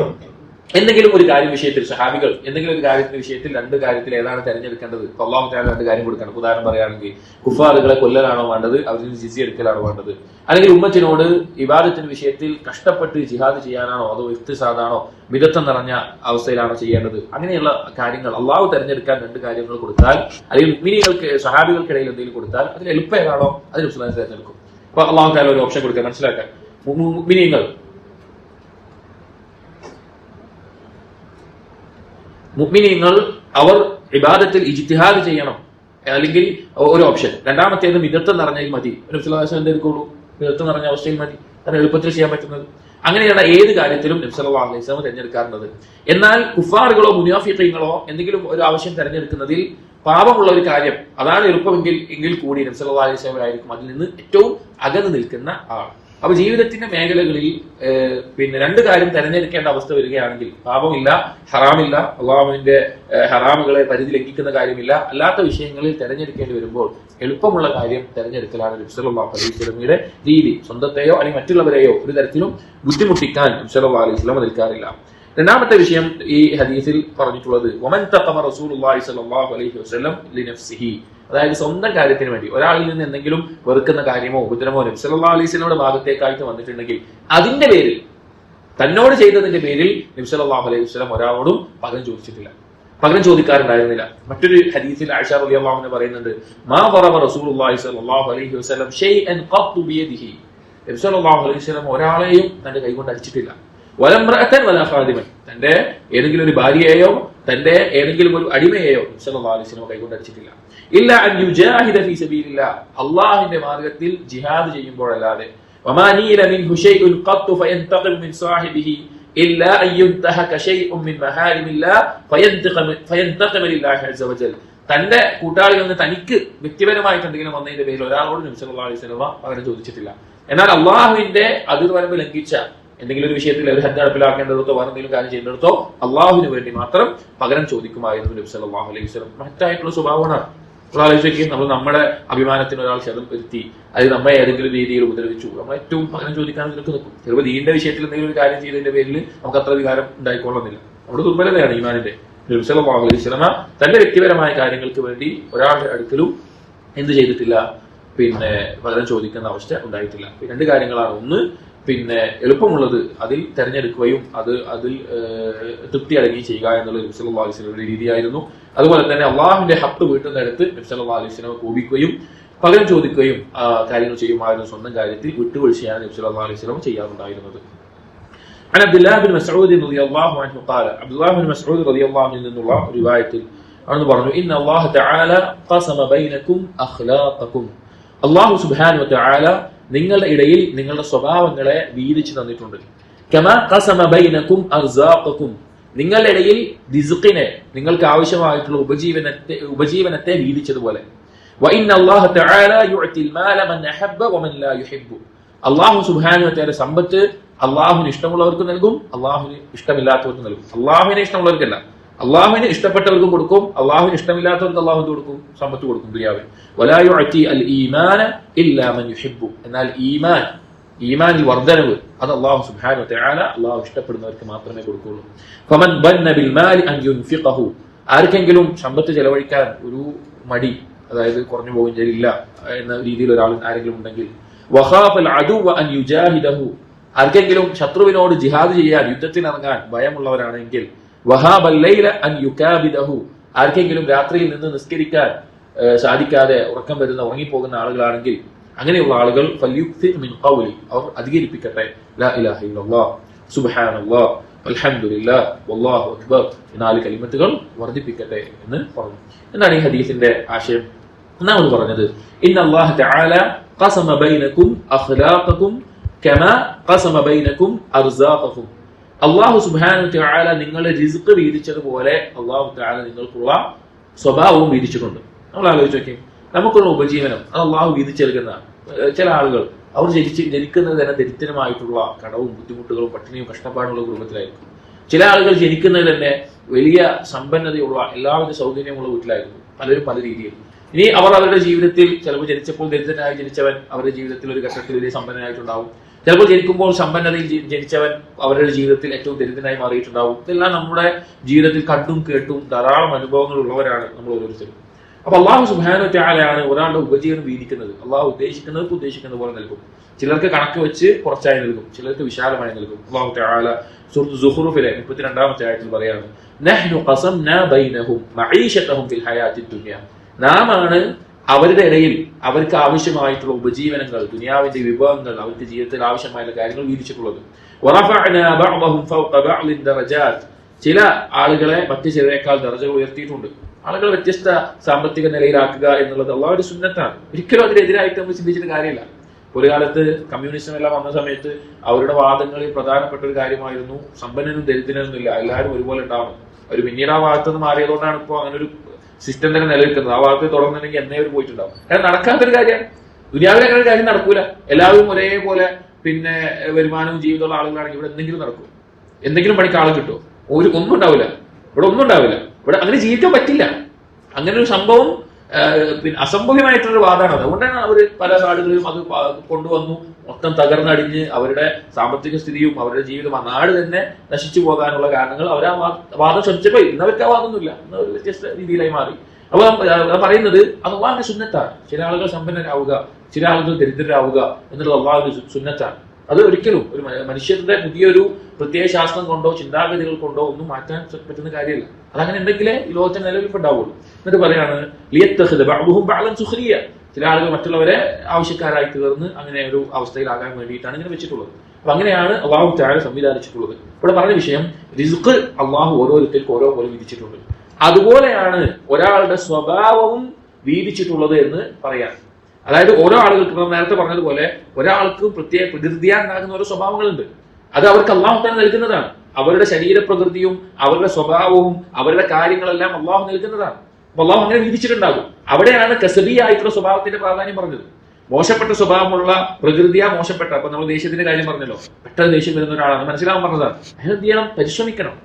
എന്തെങ്കിലും ഒരു കാര്യം വിഷയത്തിൽ, സഹാബികൾ എന്തെങ്കിലും ഒരു കാര്യത്തിന്റെ വിഷയത്തിൽ രണ്ട് കാര്യത്തിൽ ഏതാണ് തെരഞ്ഞെടുക്കേണ്ടത്, അല്ലാഹു തആല രണ്ട് കാര്യം കൊടുക്കണം. ഉദാഹരണം പറയുകയാണെങ്കിൽ കുഫാറുകളെ കൊല്ലലാണോ വേണ്ടത്, അവരിൽ ജിസിയ എടുക്കലാണോ വേണ്ടത്, അല്ലെങ്കിൽ ഉമ്മത്തിനോട് ഇബാദത്തിന്റെ വിഷയത്തിൽ കഷ്ടപ്പെട്ട് ജിഹാദ് ചെയ്യാനാണോ അതോ ഇഖ്തിസാദാണോ മിതത്വം നിറഞ്ഞ അവസ്ഥയിലാണോ ചെയ്യേണ്ടത്, അങ്ങനെയുള്ള കാര്യങ്ങൾ അള്ളാഹു തെരഞ്ഞെടുക്കാൻ രണ്ട് കാര്യങ്ങൾ കൊടുത്താൽ, അല്ലെങ്കിൽ മുഅ്മിനീങ്ങൾക്ക് സഹാബികൾക്കിടയിൽ എന്തെങ്കിലും കൊടുത്താൽ അതിൽ എളുപ്പം ഏതാണോ അതിന് മുസ്ലിം തെരഞ്ഞെടുക്കും. അപ്പൊ അള്ളാഹു തആല ഒരു ഓപ്ഷൻ കൊടുക്കാൻ മനസ്സിലാക്കാൻ, മുഅ്മിനീങ്ങൾ അവർ ഇബാദത്തിൽ ഇജ്തിഹാദ് ചെയ്യണം, അല്ലെങ്കിൽ ഒരു ഓപ്ഷൻ. രണ്ടാമത്തേത് മിതത്വം നിറഞ്ഞതിൽ മതി, നബി സല്ലല്ലാഹു അലൈഹി വസല്ലം എടുക്കുള്ളൂ, മിതത്വം നിറഞ്ഞ അവസ്ഥയിൽ മതി, അത് എളുപ്പത്തിൽ ചെയ്യാൻ പറ്റുന്നത്. അങ്ങനെയുള്ള ഏത് കാര്യത്തിലും നബി സല്ലല്ലാഹു അലൈഹി വസല്ലം തിരഞ്ഞെടുക്കാറുള്ളത്. എന്നാൽ കുഫാറുകളോ മുനാഫിഖീങ്ങളോ എന്തെങ്കിലും ഒരു ആവശ്യം തിരഞ്ഞെടുക്കുന്നതിൽ പാപമുള്ള ഒരു കാര്യം അതാണ് എളുപ്പമെങ്കിൽ കൂടി നബി സല്ലല്ലാഹു അലൈഹി വസല്ലം ആയിരിക്കും അതിൽ നിന്ന് ഏറ്റവും അകന്നു നിൽക്കുന്ന ആൾ. അപ്പൊ ജീവിതത്തിന്റെ മേഖലകളിൽ രണ്ട് കാര്യം തെരഞ്ഞെടുക്കേണ്ട അവസ്ഥ വരികയാണെങ്കിൽ, പാപമില്ല, ഹറാമില്ല, അള്ളാഹുവിന്റെ ഹറാമുകളെ പരിധി ലംഘിക്കുന്ന കാര്യമില്ല, അല്ലാത്ത വിഷയങ്ങളിൽ തെരഞ്ഞെടുക്കേണ്ടി വരുമ്പോൾ എളുപ്പമുള്ള കാര്യം തെരഞ്ഞെടുക്കലാണ് നബി സല്ലല്ലാഹു അലൈഹി വസല്ലമയുടെ രീതി. സ്വന്തത്തെയോ അല്ലെങ്കിൽ മറ്റുള്ളവരെയോ ഒരു തരത്തിലും ബുദ്ധിമുട്ടിക്കാൻ നബി സല്ലല്ലാഹു അലൈഹി വസല്ലം നിൽക്കാറില്ല. രണ്ടാമത്തെ വിഷയം ഈ ഹദീസിൽ പറഞ്ഞിട്ടുള്ളത്, വമൻ തഖമ റസൂലുള്ളാഹി സ്വല്ലല്ലാഹു അലൈഹി വസല്ലം ലിനഫ്സിഹി, അതായത് സ്വന്തം കാര്യത്തിന് വേണ്ടി ഒരാളിൽ നിന്ന് എന്തെങ്കിലും വെറുക്കുന്ന കാര്യമോ ഉപദ്രവമോ നബി സല്ലല്ലാഹു അലൈഹി വസല്ലമയുടെ ഭാഗത്തേക്കായിട്ട് വന്നിട്ടുണ്ടെങ്കിൽ അതിന്റെ പേരിൽ, തന്നോട് ചെയ്തതിന്റെ പേരിൽ നബി സല്ലല്ലാഹു അലൈഹി വസല്ലം ഒരാളോടും പകരം ചോദിച്ചിട്ടില്ല, പകരം ചോദിക്കാറുണ്ടായിരുന്നില്ല. മറ്റൊരു ഹദീസിൽ ആയിഷ റളിയല്ലാഹു അൻഹ പറയുന്നുണ്ട്, മാ ദറബ റസൂലുള്ളാഹി സ്വല്ലല്ലാഹു അലൈഹി വസല്ലം ഷൈഅൻ ഖത്തു ബിയദിഹി, നബി സല്ലല്ലാഹു അലൈഹി വസല്ലം ഒരാളെയും തന്റെ കൈകൊണ്ട് അടിച്ചിട്ടില്ല. വലംറഅതൻ വലാ ഖാദിമൻ, തന്റെ ഏതെങ്കിലും ഒരു ഭാര്യയെയോ തന്റെ ഏതെങ്കിലും ഒരു അടിമയെയോ നബി സല്ലല്ലാഹു അലൈഹി വസല്ലം കൈകൊണ്ട് അടിച്ചിട്ടില്ല. ഇല്ല അൻ യുജാഹിദ ഫീ സബീലില്ലാഹ്, അല്ലാഹുവിന്റെ മാർഗ്ഗത്തിൽ ജിഹാദ് ചെയ്യുമ്പോഴല്ലാതെ. വമാ നീല മിൻഹു ഷൈഉൻ ഖത്തു ഫയന്തഖിം മിൻ സാഹിബിഹി ഇല്ലാ അൻ യുൻതഹക ഷൈഉൻ മിൻ മഹാരിമില്ലാഹ് ഫയന്തഖിം ലില്ലാഹി അസ്സ വജൽ, തന്റെ കൂട്ടാളിയിൽ നിന്ന് തനിക്ക് വ്യക്തിപരമായിട്ട് എന്തെങ്കിലും വന്നതിന്റെ പേരിൽ ഒരാളോട് നബി സല്ലല്ലാഹു അലൈഹി വസല്ലം പകരം ചോദിച്ചിട്ടില്ല. എന്നാൽ അള്ളാഹുവിന്റെ അതിർവരമ്പ് ലംഘിച്ച എന്തെങ്കിലും ഒരു വിഷയത്തിൽ ഒരു ഹജ്ജ് നടപ്പിലാക്കേണ്ടതോ വേറെ എന്തെങ്കിലും കാര്യം ചെയ്യേണ്ടതോ അള്ളാഹുവിന് വേണ്ടി മാത്രം പകരം ചോദിക്കുമായിരുന്നു നബി സല്ലല്ലാഹു അലൈഹി വസല്ലം. മഹത്തായിട്ടുള്ള സ്വഭാവമാണ്. ആലോചിക്കുകയും നമ്മൾ നമ്മുടെ അഭിമാനത്തിന് ഒരാൾ ക്ഷതം വരുത്തി, അത് നമ്മെ ഏതെങ്കിലും രീതിയിൽ ഉപദ്രവിച്ചു, നമ്മൾ ഏറ്റവും പകരം ചോദിക്കാൻ നിൽക്കും. ചിലപ്പോൾ ദീനിന്റെ വിഷയത്തിൽ എന്തെങ്കിലും ഒരു കാര്യം ചെയ്തതിന്റെ പേരിൽ നമുക്ക് അത്ര വികാരം ഉണ്ടായിക്കൊള്ളുന്നില്ല. നമ്മുടെ ദുർബലതയാണ് ഈമാനിന്റെ. നബി സല്ലല്ലാഹു അലൈഹി വസല്ലം തന്റെ വ്യക്തിപരമായ കാര്യങ്ങൾക്ക് വേണ്ടി ഒരാളുടെ അടുക്കലും എന്ത് ചെയ്തിട്ടില്ല, പകരം ചോദിക്കുന്ന അവസ്ഥ ഉണ്ടായിട്ടില്ല. രണ്ട് കാര്യങ്ങളാണ്. ഒന്ന്, എളുപ്പമുള്ളത് അതിൽ തെരഞ്ഞെടുക്കുകയും അതിൽ തൃപ്തി അടങ്ങുകയും ചെയ്യുക എന്നുള്ള നബി സല്ലല്ലാഹു അലൈഹി വസല്ലമയുടെ രീതിയായിരുന്നു. അതുപോലെ തന്നെ അള്ളാഹുവിന്റെ ഹഖ് വീട്ടുന്നിടത്ത് നബി സല്ലല്ലാഹു അലൈഹി വസല്ലം കോപിക്കുകയും പകരം ചോദിക്കുകയും കാര്യങ്ങൾ ചെയ്യുമായിരുന്നു. സ്വന്തം കാര്യത്തിൽ വിട്ടുവീഴ്ചയാണ് നബി സല്ലല്ലാഹു അലൈഹി വസല്ലം ചെയ്യാറുണ്ടായിരുന്നത്. عن عبد الله بن مسعود رضي الله عنه قال, عبد الله بن مسعود رضي الله عنه നിന്നുള്ള റിവായത്തിൽ അവിടുന്ന് പറഞ്ഞു ഇന്നല്ലാഹ തആല ഖസമ ബൈനകും അഖ്ലാഖകും. അല്ലാഹു സുബ്ഹാനഹു വ തആല നിങ്ങളുടെ ഇടയിൽ നിങ്ങളുടെ സ്വഭാവങ്ങളെ വീതിച്ചു തന്നിട്ടുണ്ട്. കമാ ഖസമ ബൈനകും അർസാഖകും, നിങ്ങളുടെ ഇടയിൽ റിസ്ഖിനെ, നിങ്ങൾക്ക് ആവശ്യമായിട്ടുള്ള ഉപജീവനത്തെ വീതിച്ചതുപോലെ. വഇന്ന അല്ലാഹ തആല യുഅതിൽ മാല മൻ അഹബ്ബ വമൻ ലാ യുഹിബ്ബു. അല്ലാഹു സുബ്ഹാനഹു വ തആല സമ്പത്ത് അല്ലാഹുവിന് ഇഷ്ടമുള്ളവർക്ക് നൽകും, അല്ലാഹുവിന് ഇഷ്ടമില്ലാത്തവർക്ക് നൽകും. അല്ലാഹുവിനെ ഇഷ്ടമുള്ളവർക്കല്ല, അല്ലാഹുവിന് ഇഷ്ടപ്പെട്ടവർക്കും കൊടുക്കും, അല്ലാഹുവിന് ഇഷ്ടമില്ലാത്തവർക്ക് അല്ലാഹു കൊടുക്കും, സമ്പത്ത് കൊടുക്കും ദുനിയാവിൽ. വലാ യുഅതി അൽ ഈമാന ഇല്ലാ മൻ യുഹിബ്ബു. എന്നാൽ ഈമാനിൽ വർദ്ധനവ് അത് അല്ലാഹു സുബ്ഹാനഹു വ തആല അല്ലാഹു ഇഷ്ടപ്പെടുന്നവർക്ക് മാത്രമേ കൊടുക്കുകയുള്ളൂ. ഫമൻ ബന്ന ബിൽ മാലി അൻ യുൻഫിഖഹു. ആർക്കെങ്കിലും സമ്പത്ത് ചെലവഴിക്കാൻ ഒരു മടി, അതായത് കുറഞ്ഞു പോകുന്നില്ല എന്ന രീതിയിൽ ആരെങ്കിലും ഉണ്ടെങ്കിൽ, വഖാഫൽ അദുവ അൻ യുജാഹിദഹു. ആർക്കെങ്കിലും ശത്രുവിനോട് ജിഹാദ് ചെയ്യാൻ, യുദ്ധത്തിനിറങ്ങാൻ ഭയമുള്ളവരാണെങ്കിൽ, വഹാബൽ ലൈല അൻ യുകാബിദഹു. ആർക്കെങ്കിലും രാത്രിയിൽ നിന്ന് നിസ്കരിക്കാൻ സാധിക്കാതെ ഉറക്കം വരുന്ന, ഉറങ്ങിപ്പോകുന്ന ആളുകളാണെങ്കിൽ, അങ്ങനെയുള്ള ആളുകൾ ഫൽയുക്തിർ മിൻ ഖൗലി, അവർ അധികരിപ്പിക്കട്ടെ ലാ ഇലാഹ ഇല്ലല്ലാഹ് സുബ്ഹാനല്ലാഹ് വൽഹംദുലില്ലാഹ് വല്ലാഹു അക്ബർ, ഈ 4 കലിമത്തുകൾ വർദ്ധിപ്പിക്കട്ടെ എന്ന് പറഞ്ഞു. എന്താണ് ഈ ഹദീസിന്റെ ആശയം? ഒന്നാമത് പറഞ്ഞത് ഇന്നല്ലാഹ തആല ഖസമ ബൈനകും അഖ്ലാഖകും കമാ ഖസമ ബൈനകും അർസാഖകും. അല്ലാഹു സുബ്ഹാനഹു വ തആല നിങ്ങളെ റിസ്ക് വീതിച്ചതുപോലെ അല്ലാഹു തആല നിങ്ങൾക്കുള്ള സ്വഭാവവും വീതിച്ചിട്ടുണ്ട്. നമ്മൾ ആലോചിച്ച് നോക്കി, നമുക്കുള്ള ഉപജീവനം അത് അല്ലാഹു വീതിച്ചെടുക്കുന്ന ചില ആളുകൾ അവർ ജനിക്കുന്നത് തന്നെ ദരിദ്രമായിട്ടുള്ള കടവും ബുദ്ധിമുട്ടുകളും പട്ടിണിയും കഷ്ടപ്പാടുള്ള കുടുംബത്തിലായിരിക്കും. ചില ആളുകൾ ജനിക്കുന്നത് തന്നെ വലിയ സമ്പന്നതയുള്ള എല്ലാവിധ സൗകര്യമുള്ള വീട്ടിലായിരിക്കും. പലരും പല രീതിയിൽ. ഇനി അവർ അവരുടെ ജീവിതത്തിൽ ചിലപ്പോൾ ജനിച്ചപ്പോൾ ദരിദ്രനായി ജനിച്ചവൻ അവരുടെ ജീവിതത്തിൽ ഒരു ഘട്ടത്തിൽ വലിയ സമ്പന്നനായിട്ടുണ്ടാവും. ചിലപ്പോൾ ജനിക്കുമ്പോൾ സമ്പന്നതയിൽ ജനിച്ചവൻ അവരുടെ ജീവിതത്തിൽ ഏറ്റവും ദരിദ്രനായി മാറിയിട്ടുണ്ടാവും. ഇതെല്ലാം നമ്മുടെ ജീവിതത്തിൽ കണ്ടും കേട്ടും ധാരാളം അനുഭവങ്ങൾ ഉള്ളവരാണ് നമ്മൾ ഓരോരുത്തരും. അപ്പൊ അല്ലാഹു സുബ്ഹാനഹു വ തആലയാണ് ഒരാളുടെ ഉപജീവനം വീതിക്കുന്നത്. അല്ലാഹു ഉദ്ദേശിക്കുന്നത് പോലെ നൽകും. ചിലർക്ക് കണക്ക് വെച്ച് കുറച്ചായി നൽകും, ചിലർക്ക് വിശാലമായി നൽകും. അല്ലാഹു തആല സൂറത്ത് സുഖ്റൂഫിലെ 32-ാമത്തെ ആയത്തിൽ പറയാണ്, നഹ്നു ഖസംനാ ബൈനഹും മഈശതഹും ഫിൽ ഹയാത്തിദ് ദുനിയ. നാമാണ് അവരുടെ ഇടയിൽ അവർക്ക് ആവശ്യമായിട്ടുള്ള ഉപജീവനങ്ങൾ, ദുനിയാവിന്റെ വിഭവങ്ങൾ, അവർക്ക് ജീവിതത്തിൽ ആവശ്യമായ കാര്യങ്ങൾ വീതിച്ചിട്ടുള്ളത്. വറഫഅനാ ബഅദഹും ഫൗഖ ബഅദിൻ ദറജാത്ത്. ചില ആളുകളെ മറ്റു ചിലരെക്കാൾ ദർജകൾ ഉയർത്തിയിട്ടുണ്ട്. ആളുകൾ വ്യത്യസ്ത സാമ്പത്തിക നിലയിലാക്കുക എന്നുള്ളത് അള്ളാഹുവിന്റെ സുന്നത്താണ്. ഒരിക്കലും അതിനെതിരായിട്ട് നമ്മൾ ചിന്തിച്ചിട്ട് കാര്യമില്ല. ഒരു കാലത്ത് കമ്മ്യൂണിസം എല്ലാം വന്ന സമയത്ത് അവരുടെ വാദങ്ങളിൽ പ്രധാനപ്പെട്ട ഒരു കാര്യമായിരുന്നു സമ്പന്നനും ദരിദ്രനൊന്നുമില്ല, എല്ലാവരും ഒരുപോലെ ഉണ്ടാവണം. ഒരു പിന്നീട് ആ ഭാഗത്ത് നിന്ന് മാറിയതുകൊണ്ടാണ് ഇപ്പോൾ അങ്ങനെ ഒരു സിസ്റ്റം തന്നെ നിലനിൽക്കുന്നത്. ആ ഭാഗത്ത് തുടർന്നില്ലെങ്കിൽ എന്നേ ഒരു പോയിട്ടുണ്ടാവും. കാരണം നടക്കാത്തൊരു കാര്യമാണ്. ദുനിയാവിൽ അങ്ങനെ ഒരു കാര്യം നടക്കൂല. എല്ലാവരും ഒരേപോലെ പിന്നെ വരുമാനവും ജീവിതമുള്ള ആളുകളാണെങ്കിൽ ഇവിടെ എന്തെങ്കിലും നടക്കും, എന്തെങ്കിലും പണിക്ക് ആൾ കിട്ടുമോ? ഒന്നും ഉണ്ടാവില്ല. ഇവിടെ ഒന്നും ഉണ്ടാവില്ല. ഇവിടെ അങ്ങനെ ജീവിക്കാൻ പറ്റില്ല. അങ്ങനെ ഒരു സംഭവം പിന്നെ അസംഭവ്യമായിട്ടുള്ളൊരു വാദമാണ്. അതുകൊണ്ടാണ് അവർ പല നാടുകളിലും അത് കൊണ്ടുവന്നു. മൊത്തം തകർന്നടിഞ്ഞ് അവരുടെ സാമ്പത്തിക സ്ഥിതിയും അവരുടെ ജീവിതം, ആ നാട് തന്നെ നശിച്ചു പോകാനുള്ള കാരണങ്ങൾ അവർ ആ വാദം ശ്രമിച്ചപ്പോൾ ഇന്നവർക്ക് ആ വാദമൊന്നുമില്ല, ഇന്ന് ഒരു വ്യത്യസ്ത രീതിയിലായി മാറി. അപ്പൊ പറയുന്നത് അത് അള്ളാഹുവിന്റെ സുന്നത്താണ്. ചില ആളുകൾ സമ്പന്നരാവുക, ചില ആളുകൾ ദരിദ്രരാവുക എന്നുള്ളത് അള്ളാഹുവിന്റെ സുന്നത്താണ്. അത് ഒരിക്കലും ഒരു മനുഷ്യരുടെ പുതിയൊരു പ്രത്യേക ശാസ്ത്രം കൊണ്ടോ ചിന്താഗതികൾ കൊണ്ടോ ഒന്നും മാറ്റാൻ പറ്റുന്ന കാര്യമല്ല. അതങ്ങനെ ഉണ്ടെങ്കിലേ ഈ ലോകത്തിന് നിലനിൽപ്പുണ്ടാവുള്ളൂ. എന്നിട്ട് പറയാണ് ലിയത്തഖിദ ബഅദുഹും ബഅദൻ സുഖ്രിയ. ചില ആളുകൾ മറ്റുള്ളവരെ ആവശ്യക്കാരായി തീർന്ന് അങ്ങനെ ഒരു അവസ്ഥയിലാകാൻ വേണ്ടിയിട്ടാണ് ഇങ്ങനെ വെച്ചിട്ടുള്ളത്. അപ്പൊ അങ്ങനെയാണ് അള്ളാഹു തആല സംവിധാനിച്ചിട്ടുള്ളത്. ഇവിടെ പറഞ്ഞ വിഷയം റിസ്ഖ് അള്ളാഹു ഓരോരുത്തർക്കും ഓരോ പോലെ വിധിച്ചിട്ടുണ്ട്. അതുപോലെയാണ് ഒരാളുടെ സ്വഭാവവും വീതിച്ചിട്ടുള്ളത് എന്ന് പറയാം. അതായത് ഓരോ ആളുകൾക്ക് നേരത്തെ പറഞ്ഞതുപോലെ ഒരാൾക്ക് പ്രത്യേക പ്രകൃതിയാണ്ടാകുന്ന ഓരോ സ്വഭാവങ്ങളുണ്ട്. അത് അവർക്ക് അള്ളാഹു തന്നെ നൽകുന്നതാണ്. അവരുടെ ശരീരപ്രകൃതിയും അവരുടെ സ്വഭാവവും അവരുടെ കാര്യങ്ങളെല്ലാം അള്ളാഹു നൽകുന്നതാണ്. അപ്പൊ അള്ളാഹു അങ്ങനെ വീതിച്ചിട്ടുണ്ടാകും. അവിടെയാണ് കസബിയായിട്ടുള്ള സ്വഭാവത്തിന്റെ പ്രാധാന്യം പറഞ്ഞത്. മോശപ്പെട്ട സ്വഭാവമുള്ള പ്രകൃതിയാ മോശപ്പെട്ട, അപ്പൊ നമ്മൾ ദേഷ്യത്തിന്റെ കാര്യം പറഞ്ഞല്ലോ, പെട്ടെന്ന് ദേഷ്യം വരുന്ന ഒരാളാണ് മനസ്സിലാവാൻ പറഞ്ഞതാണ്. അയാൾ എന്ത് ചെയ്യണം? പരിശ്രമിക്കണം,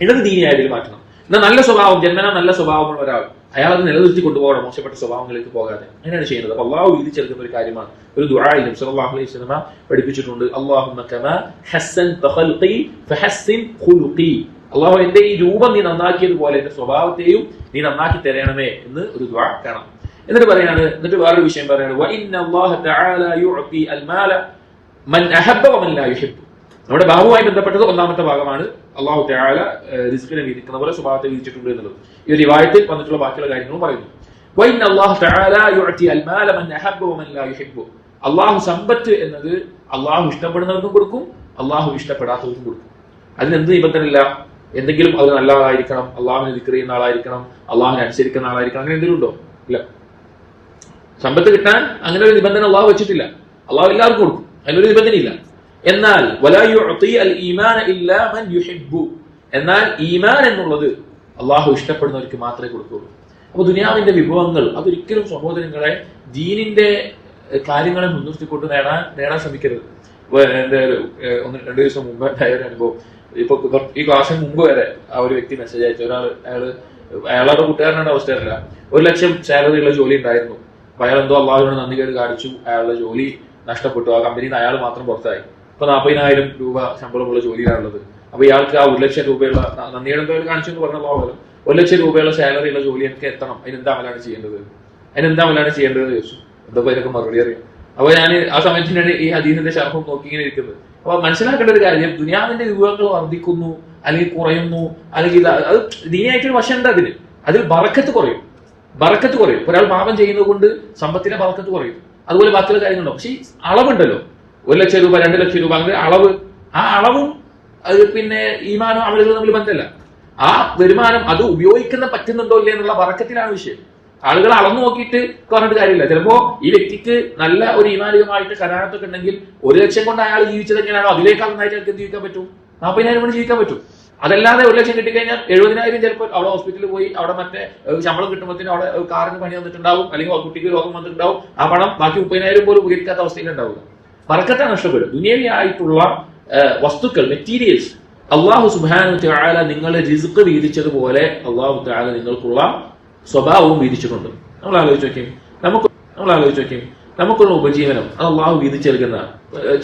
ഇടത് ദീനിയായിട്ട് മാറ്റണം. എന്നാൽ നല്ല സ്വഭാവം, ജന്മന നല്ല സ്വഭാവമുള്ള ഒരാൾ അയാൾ അത് നിലനിർത്തി കൊണ്ടുപോകണം, മോശപ്പെട്ട സ്വഭാവങ്ങളിലേക്ക് പോകാതെ. അങ്ങനെയാണ് ചെയ്യുന്നത്. അപ്പൊ അള്ളാഹു വീതിച്ചെടുക്കുന്ന ഒരു കാര്യമാണ്. ഒരു ദുആയിൽ നബി സല്ലല്ലാഹു അലൈഹി വസല്ലം പഠിപ്പിച്ചിട്ടുണ്ട്, അല്ലാഹുമ്മ കമാ ഹസ്സൻത ഖൽഖി ഫഹസ്സിൻ ഖുലുഖി. അള്ളാഹു എന്റെ ഈ രൂപം നീ നന്നാക്കിയതുപോലെ എന്റെ സ്വഭാവത്തെയും നീ നന്നാക്കി തരണമേ എന്ന് ഒരു ദുആ കാണാം. എന്നിട്ട് വേറൊരു വിഷയം പറയാണ്, വഇന്നല്ലാഹ തആല യുഅതി അൽമാല മൻ അഹബ്ബ വമൻ ലാ യുഹിബ്ബു. നമ്മുടെ ബാഹുവുമായി ബന്ധപ്പെട്ടത് ഒന്നാമത്തെ ഭാഗമാണ്. അല്ലാഹു തആല റിസ്ഖിനെ വീതിക്കുന്ന പോലെ സ്വഭാവത്തെ വീതിച്ചിട്ടുണ്ട് എന്നുള്ളത്. ഈ റിവായത്തിൽ വന്നിട്ടുള്ള ബാക്കിയുള്ള കാര്യങ്ങളും പറയുന്നു. വഇന്നല്ലാഹ തആല യുഅതി അൽമാല മൻ അഹബ്ബ വമൻ ലാ യുഹിബ്ബു. അല്ലാഹു സമ്പത്ത് എന്നത് അല്ലാഹു ഇഷ്ടപ്പെടുന്നവർക്കും കൊടുക്കും, അല്ലാഹു ഇഷ്ടപ്പെടാത്തവർക്കും കൊടുക്കും. അതിനെന്ത് നിബന്ധനയില്ല? എന്തെങ്കിലും അത് നല്ല ആളായിരിക്കണം, അള്ളാഹുവിനെ ദിക്ർ ചെയ്യുന്ന ആളായിരിക്കണം, അള്ളാഹുവിനെ അനുസരിക്കുന്ന ആളായിരിക്കണം, അങ്ങനെ എന്തെങ്കിലും ഉണ്ടോ? ഇല്ല. സമ്പത്ത് കിട്ടാൻ അങ്ങനെ ഒരു നിബന്ധന അള്ളാഹു വെച്ചിട്ടില്ല. അള്ളാഹു എല്ലാവർക്കും കൊടുക്കും, അതിനൊരു നിബന്ധനയില്ല. എന്നാൽ വലാ യുഅതി അൽ ഈമാന ഇല്ലാ മൻ യുഹിബ്ബു, എന്നാൽ ഈമാൻ എന്നുള്ളത് അള്ളാഹു ഇഷ്ടപ്പെടുന്നവർക്ക് മാത്രമേ കൊടുക്കുള്ളൂ. അപ്പൊ ദുനിയാവിന്റെ വിഭവങ്ങൾ അതൊരിക്കലും സഹോദരങ്ങളെ ദീനിന്റെ കാര്യങ്ങളെ മുൻനിർത്തിക്കൊണ്ട് നേടാൻ ശ്രമിക്കരുത്. എന്റെ 1-2 ദിവസം മുമ്പ് ഉണ്ടായ ഒരു അനുഭവം, ഇപ്പൊ ഈ ക്ലാസ്സിന് മുമ്പ് വരെ ആ ഒരു വ്യക്തി മെസ്സേജ് അയച്ചു. അയാളുടെ കൂട്ടുകാരനാണ് അവസ്ഥയല്ല, 1 ലക്ഷം സാലറി ഉള്ള ജോലി ഉണ്ടായിരുന്നു. അപ്പൊ അയാൾ എന്തോ അള്ളാഹുവിനോട് നന്ദി കേട് കാണിച്ചു, അയാളുടെ ജോലി നഷ്ടപ്പെട്ടു, ആ കമ്പനിയിൽ നിന്ന് അയാൾ മാത്രം പുറത്തായി. ഇപ്പൊ 40,000 രൂപ ശമ്പളമുള്ള ജോലിയിലാണുള്ളത്. അപ്പൊ ഇയാൾക്ക് ആ 1 ലക്ഷം രൂപയുള്ള നന്ദിയുടെ എന്തോ കാണിച്ചു എന്ന് പറഞ്ഞ അള്ളാഹു 1 ലക്ഷം രൂപയുള്ള സാലറി ഉള്ള ജോലി എനിക്ക് എത്തണം, അതിനെന്താ അമലാണ് ചെയ്യേണ്ടത് ചോദിച്ചു. എന്താ ഇതൊക്കെ മറുപടി അറിയാം. അപ്പൊ ഞാൻ ആ സമയത്തിനാണ് ഈ ഹദീസിന്റെ ശർഹം നോക്കി ഇങ്ങനെ ഇരിക്കുന്നത്. അപ്പൊ മനസ്സിലാക്കേണ്ട ഒരു കാര്യം, ദുനിയാവിന്റെ വിഭവങ്ങൾ വർദ്ധിക്കുന്നു അല്ലെങ്കിൽ കുറയുന്നു, അല്ലെങ്കിൽ അത് ദീനിയായിട്ടൊരു വശമുണ്ട് അതിന്. അതിൽ ബറക്കത്ത് കുറയും. ഒരാൾ പാപം ചെയ്യുന്നത് കൊണ്ട് സമ്പത്തിലെ ബറക്കത്ത് കുറയും. അതുപോലെ ബാക്കിയുള്ള കാര്യങ്ങളുണ്ടോ. പക്ഷെ അളവുണ്ടല്ലോ, 1 ലക്ഷം രൂപ 2 ലക്ഷം രൂപ, അങ്ങനെ അളവ്, ആ അളവും അത് പിന്നെ ഈമാനോ അമലുകളും തമ്മിൽ ബന്ധമല്ല. ആ വരുമാനം അത് ഉപയോഗിക്കുന്ന പറ്റുന്നുണ്ടോ ഇല്ലേ എന്നുള്ള ബറക്കത്തിലാണ് വിഷയം. ആളുകൾ അളന്നു നോക്കിയിട്ട് പറഞ്ഞിട്ട് കാര്യമില്ല. ചിലപ്പോ ഈ വ്യക്തിക്ക് നല്ല ഒരു ഈമാനികമായിട്ട് കരാറത്തൊക്കെ ഉണ്ടെങ്കിൽ 1 ലക്ഷം കൊണ്ട് അയാൾ ജീവിച്ചത് എങ്ങനെയാണോ അതിലേക്കാൾ നന്നായിട്ട് അയാൾക്ക് ജീവിക്കാൻ പറ്റും, 40,000 കൊണ്ട് ജീവിക്കാൻ പറ്റും. അതല്ലാതെ 1 ലക്ഷം കിട്ടിക്കഴിഞ്ഞാൽ 70,000 ചിലപ്പോൾ അവിടെ ഹോസ്പിറ്റലിൽ പോയി അവിടെ മറ്റേ ശമ്പളം കിട്ടുമ്പോഴത്തേനും അവിടെ കാറിന് പണി വന്നിട്ടുണ്ടാവും, അല്ലെങ്കിൽ കുട്ടിക്ക് രോഗം വന്നിട്ടുണ്ടാവും. ആ പണം ബാക്കി 30,000 പോലും ഉപയോഗിക്കാത്ത അവസ്ഥയിലുണ്ടാവുക. ബറക്കത്താണ് നഷ്ടപ്പെടും. ദുനിയാവിയായിട്ടുള്ള വസ്തുക്കൾ, മെറ്റീരിയൽസ് അള്ളാഹു സുബ്ഹാനഹു വ തആല നിങ്ങളെ റിസ്ക് വീതിച്ചതുപോലെ അള്ളാഹു തആല നിങ്ങൾക്കുള്ള സ്വഭാവവും വീതിച്ചിട്ടുണ്ട്. നമ്മൾ ആലോചിച്ച് നോക്കിയും നമുക്കുള്ള ഉപജീവനം അത് അള്ളാഹു വീതിച്ചെടുക്കുന്ന